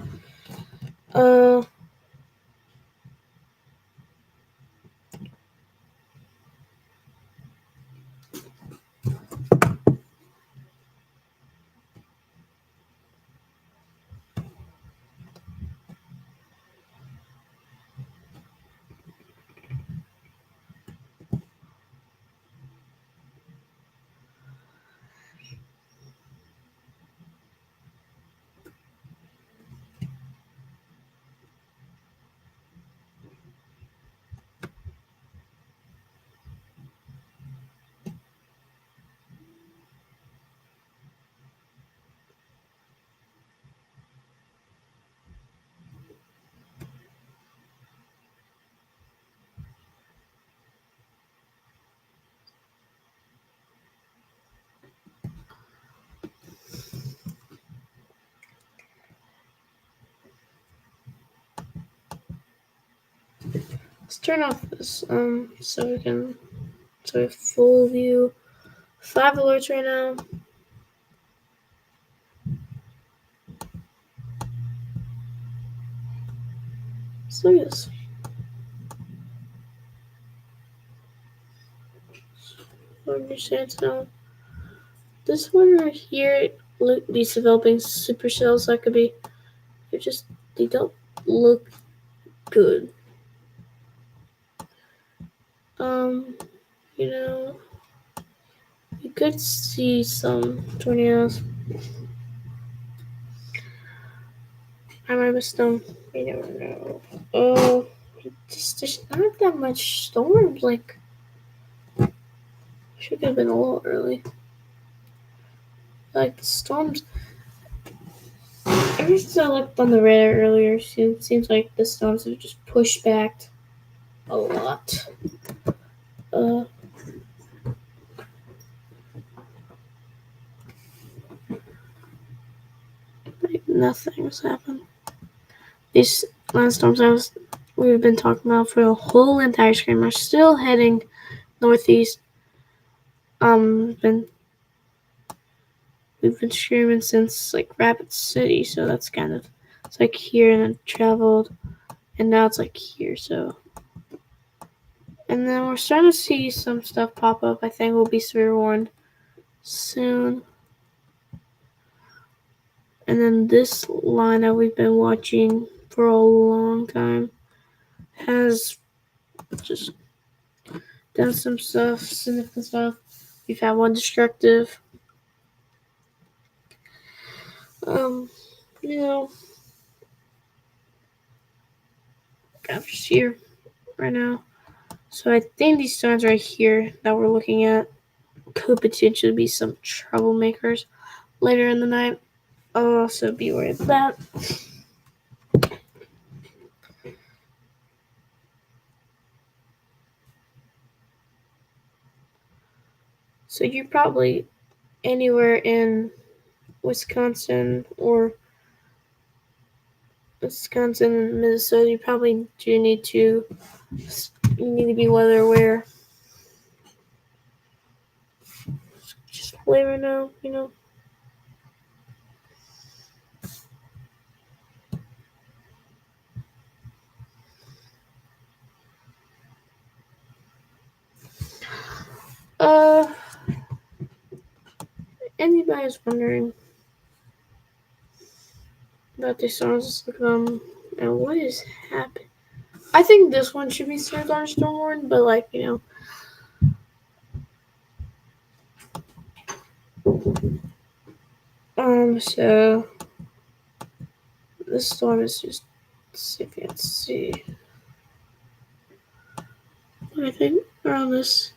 Let's turn off this so we have full view. 5 alerts right now. Let's look at this. Understand now. This one right here, these developing supercells that could be, they don't look good. You could see some tornadoes. I might have missed them. We never know. Oh, there's not that much storms. Like, should have been a little early. Like, the storms. Ever since I looked on the radar earlier, it seems like the storms have just pushed back a lot. Like nothing's happened. These landstorms we've been talking about for the whole entire stream are still heading northeast. We've been streaming since like Rapid City, so that's kind of it's like here and then traveled, and now it's like here. So, and then we're starting to see some stuff pop up. I think we'll be severe warned soon. And then this line that we've been watching for a long time has just done some stuff, significant stuff. We've had one destructive. I'm just here right now. So I think these stones right here that we're looking at could potentially be some troublemakers later in the night. So be aware of that. So you're probably anywhere in Wisconsin, Minnesota, you probably do need to be weather aware. play right now, you know. Anybody's wondering about these songs, and what is happening? I think this one should be served on Stormborn, but like, you know. So this storm is just, let's see if you can see. I think around this.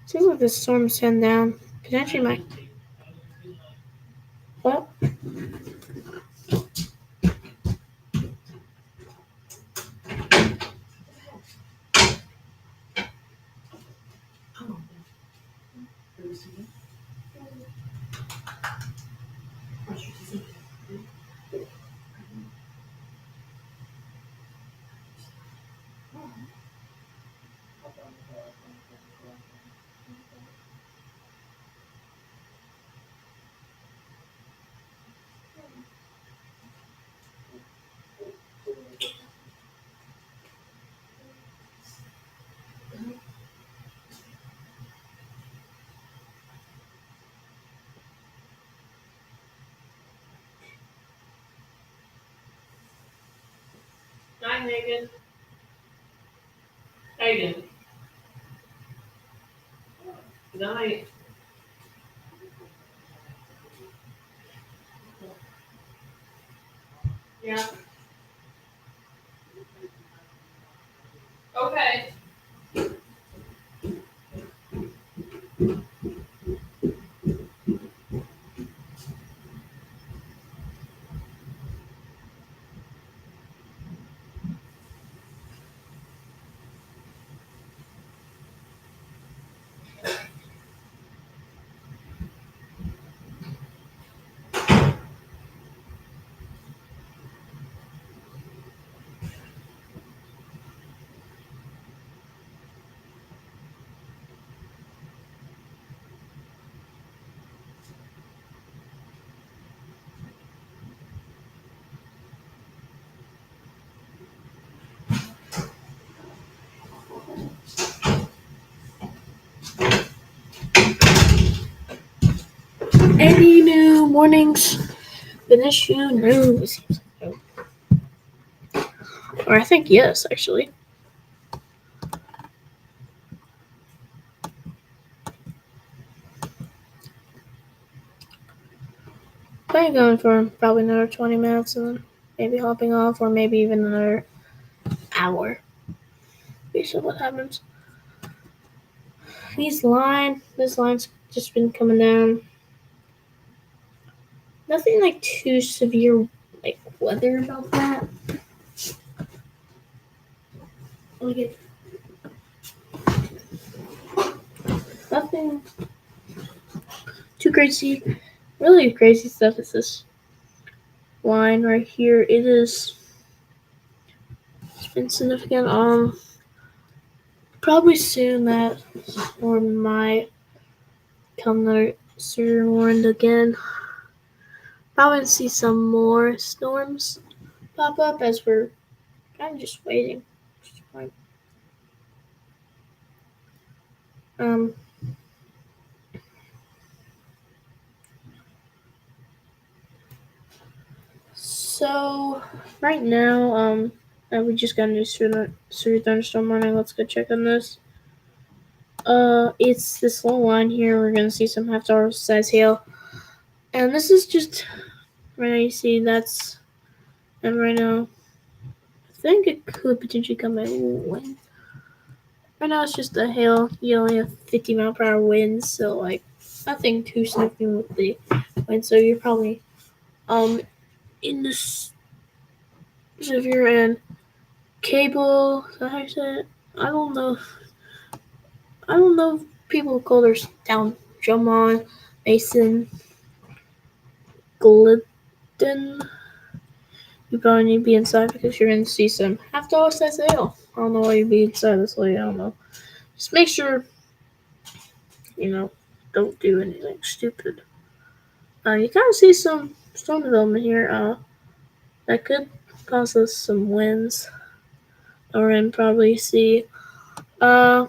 Seems like this storm's heading down. Potentially might. What? Night, Megan. Hayden. Night. Yeah. Okay. Any new mornings? Finish you news. Or I think yes, actually. Probably going for probably another 20 minutes and then maybe hopping off, or maybe even another hour. Based on what happens. This line's just been coming down. Nothing like too severe like weather about that. Look at nothing too crazy. Really crazy stuff is this line right here. It's been significant. Probably soon that storm might come another severe warned again. Probably see some more storms pop up as we're kind of just waiting. Um. So right now, we just got a new severe thunderstorm warning. Let's go check on this. It's this little line here. We're gonna see some half-hour size hail, and this is just right now. You see that's, and right now, I think it could potentially come in wind. Right now, it's just a hail. You only have 50-mile-per-hour winds, so like nothing too significant with the wind. So you're probably in this severe and cable. So how you say it? I don't know. people who call their town Drummond, Mason, Glidden. You probably need to be inside because you're going to see some half-dollar size ale. I don't know why you'd be inside this late. I don't know. Just make sure, don't do anything stupid. You kind of see some storm development here. That could cause us some winds. Or and probably see. Uh,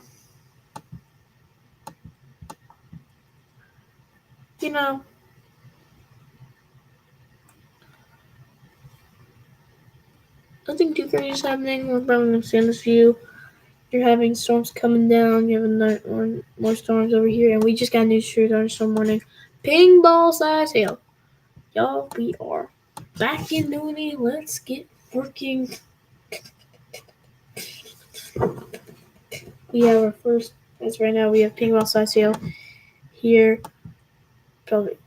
you know, nothing too crazy is happening. We're probably going to see this view. You're having storms coming down. You have more storms over here, and we just got news through thunderstorm warning. Ping ball size hail. Y'all, we are back in duty. Let's get working. We have our first, as right now, we have ping ball size hail here. Probably,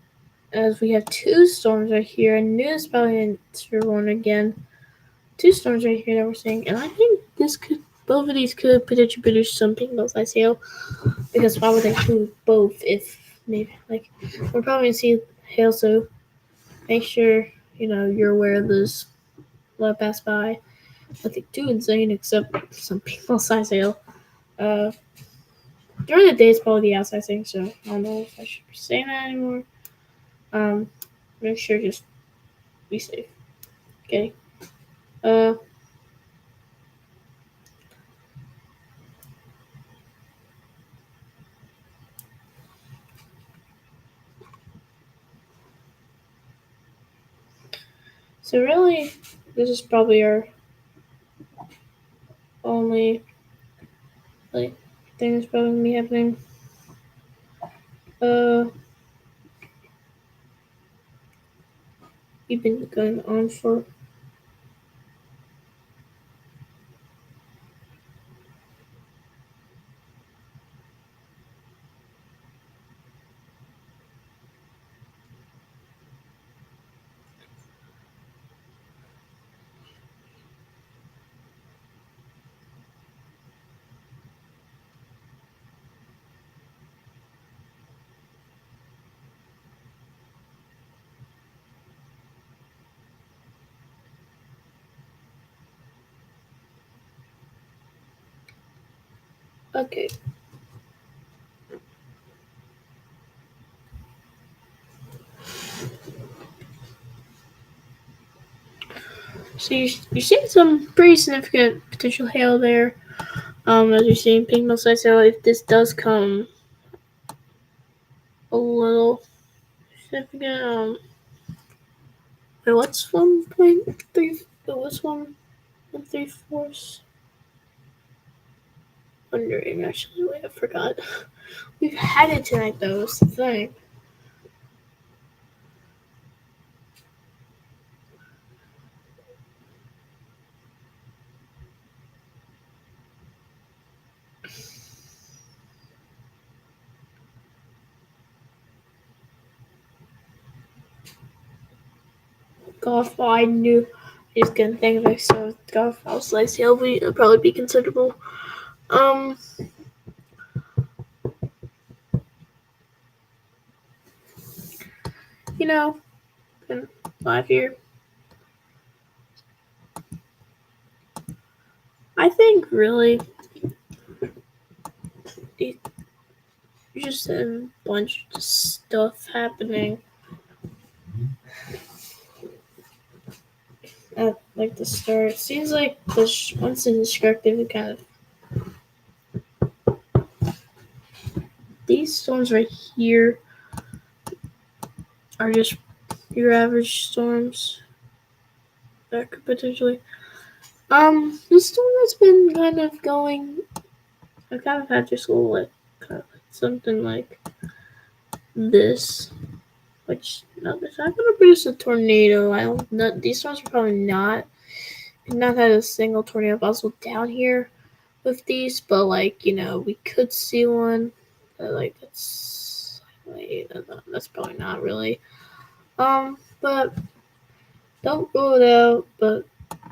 as we have two storms right here. I knew this probably didn't through one again. Two storms right here that we're seeing, and I think both of these could potentially produce some ping ball size hail. Because why would they do both if maybe we're probably gonna see hail, so make sure you're aware of this. Let it pass by. Nothing too insane except some people size hail. During the day it's probably the outside thing, so I don't know if I should be saying that anymore. Make sure just be safe. Okay. So really, this is probably our only thing that's probably gonna be happening. We've been going on for okay. So you're seeing some pretty significant potential hail there. As you're seeing ping mil size hail, if this does come a little significant, wait, what's 1.3? What's 1.34? Wondering actually. Wait, I forgot. We've had it tonight though. That's the thing. Golf ball, I knew I just couldn't think of it, so golf ball slice hail would probably be considerable. Been live here. I think really just a bunch of stuff happening at the start. It seems like once it's destructive, it kind of these storms right here are just your average storms that could potentially. The storm that's been kind of going. I kind of had just something like this, which no, it's not gonna produce a tornado. These storms are probably not. We've not had a single tornado possible down here with these, but we could see one. That's probably not really. But don't rule it out. But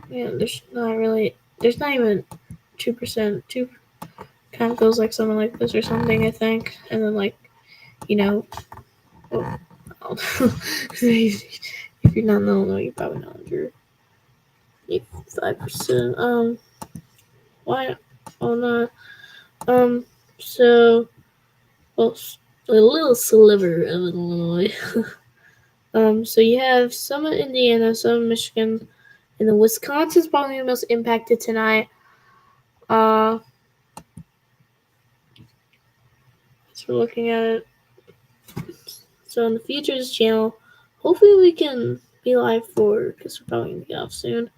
there's not even 2%. kind of goes like something like this or something, I think. And then like, you know, well, if you're not in Illinois, you're probably not under 85%. Why? Oh no. So, well, a little sliver of Illinois. So you have some of Indiana, some of Michigan, and then Wisconsin's probably the most impacted tonight. As we're looking at it. So on the Futures channel, hopefully we can be live because we're probably gonna get off soon.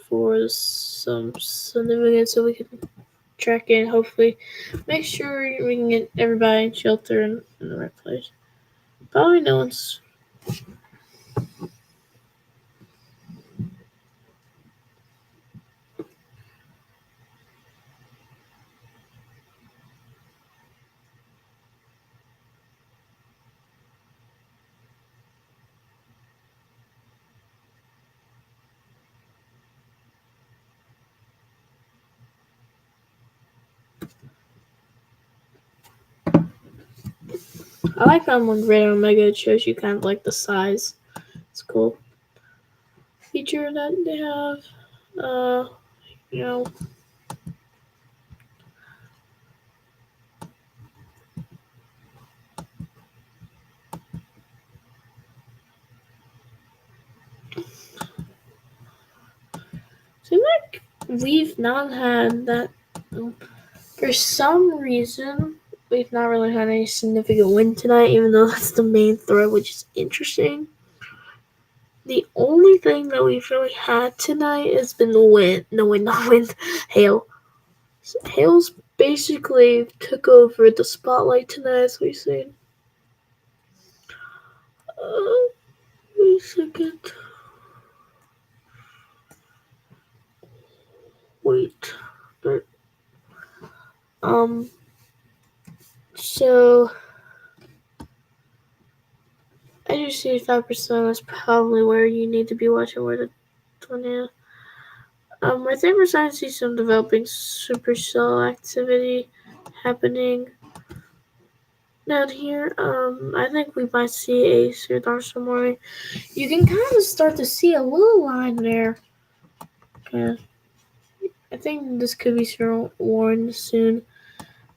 For some Sunday minutes so we can track in, hopefully make sure we can get everybody in shelter in the right place. Probably no one's. I like that one Great Omega. It shows you kind of like the size. It's cool. Feature that they have. You know. Seems like we've not had that. For some reason, we've not really had any significant win tonight, even though that's the main threat, which is interesting. The only thing that we've really had tonight has been the wind. No, not wind. Hail. So hail's basically took over the spotlight tonight, as we've seen. Wait a second. Wait. So I just see 5%. That's probably where you need to be watching where the tornado. I think we're starting to see some developing supercell activity happening down here. I think we might see a thunderstorm warning. You can kind of start to see a little line there. I think this could be warned soon,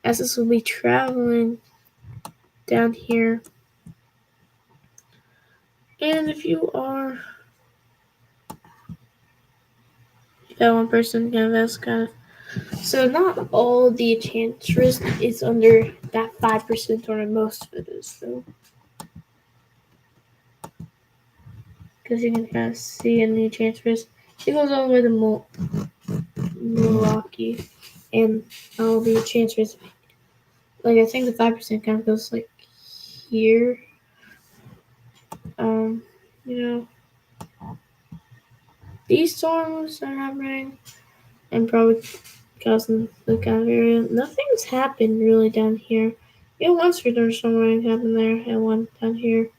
as this will be traveling down here. And if you got one person kind of that's kind of. So not all the chance risk is under that 5% or most of it is though. Because you can kind of see in the chance risk. It goes all the way to Milwaukee and all the chance risk. Like I think the 5% kind of goes like here. You know. These storms are happening and probably causing the kind of area. Nothing's happened really down here. Yeah, once there's something happened there, and one down here.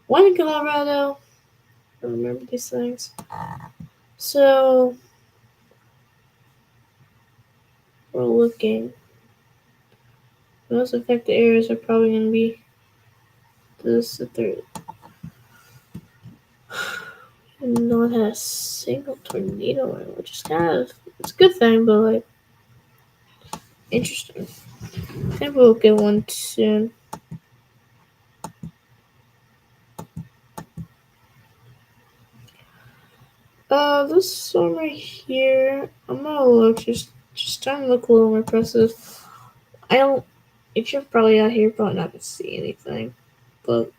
One in Colorado. I don't remember these things. So we're looking. The most affected areas are probably going to be this, the third. Not had a single tornado in it, which is kind of it's a good thing, but like interesting. I think we'll get one soon. This one right here, I'm gonna look just trying to look a little more impressive. If you're probably out here, you're probably not gonna see anything. But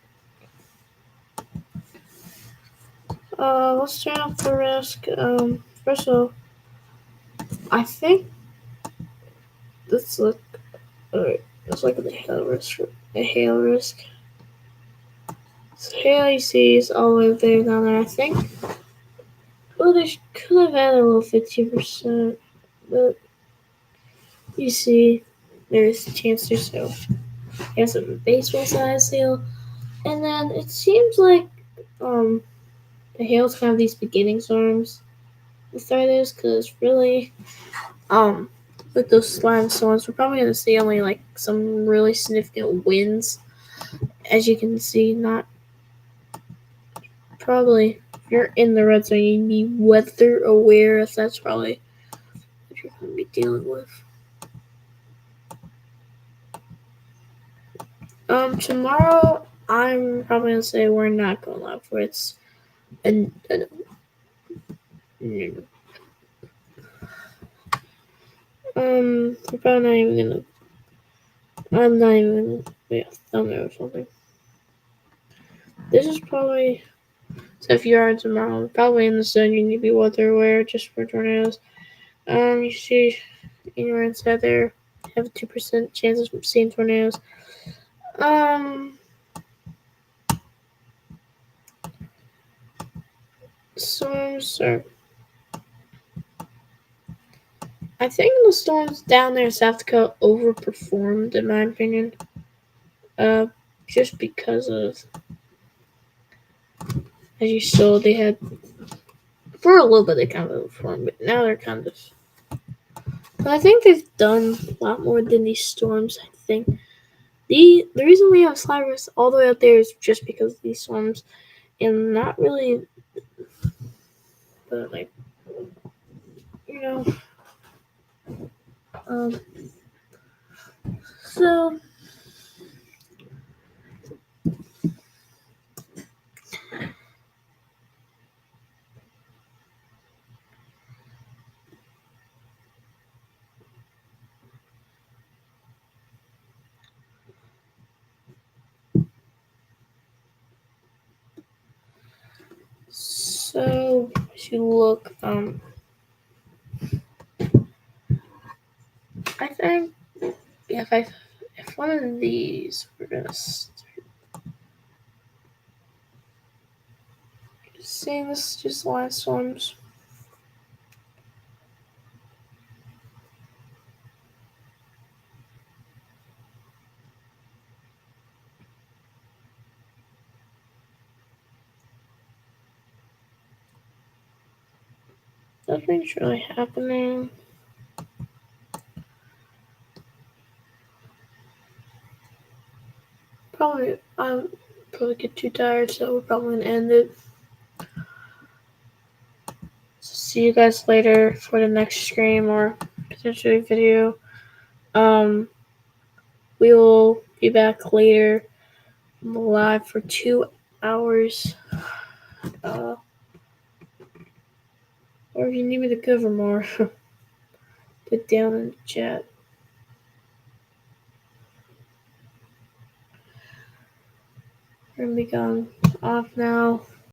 let's turn off the risk. First of all, I think let's look. Alright, let's look at the hail risk. So hail you see is all the way there down there. I think. Well, they could have added a little 15%, but you see, there's a chance there's hail. It has some baseball size hail, and then it seems like the hail's kind of these beginning storms. the threat is, because really, with those slime storms, we're probably gonna see only like some really significant winds. As you can see, not probably if you're in the red zone, you need to be weather aware, if that's probably what you're gonna be dealing with. Tomorrow I'm probably gonna say we're not going live for it's and we're probably not even gonna. I'm not even gonna wait a thumbnail or something. This is probably so if you are tomorrow, probably in the sun, you need to be weather aware just for tornadoes. You see anywhere inside there have a 2% chance of seeing tornadoes. Storms are. I think the storms down there in South Dakota overperformed, in my opinion. Just because of, as you saw, they had for a little bit they kind of overperformed, but now they're kind of. But I think they've done a lot more than these storms. I think the reason we have slivers all the way out there is just because of these storms, and not really, but like, you know, so. So, as you look, I think, yeah, if one of these, we're gonna start seeing this just the last ones. Nothing's really happening. I'll probably get too tired, so we're probably gonna end it. So see you guys later for the next stream or potentially video. We will be back later live for 2 hours. Or if you need me to cover more, put down in the chat. We're gonna be going off now.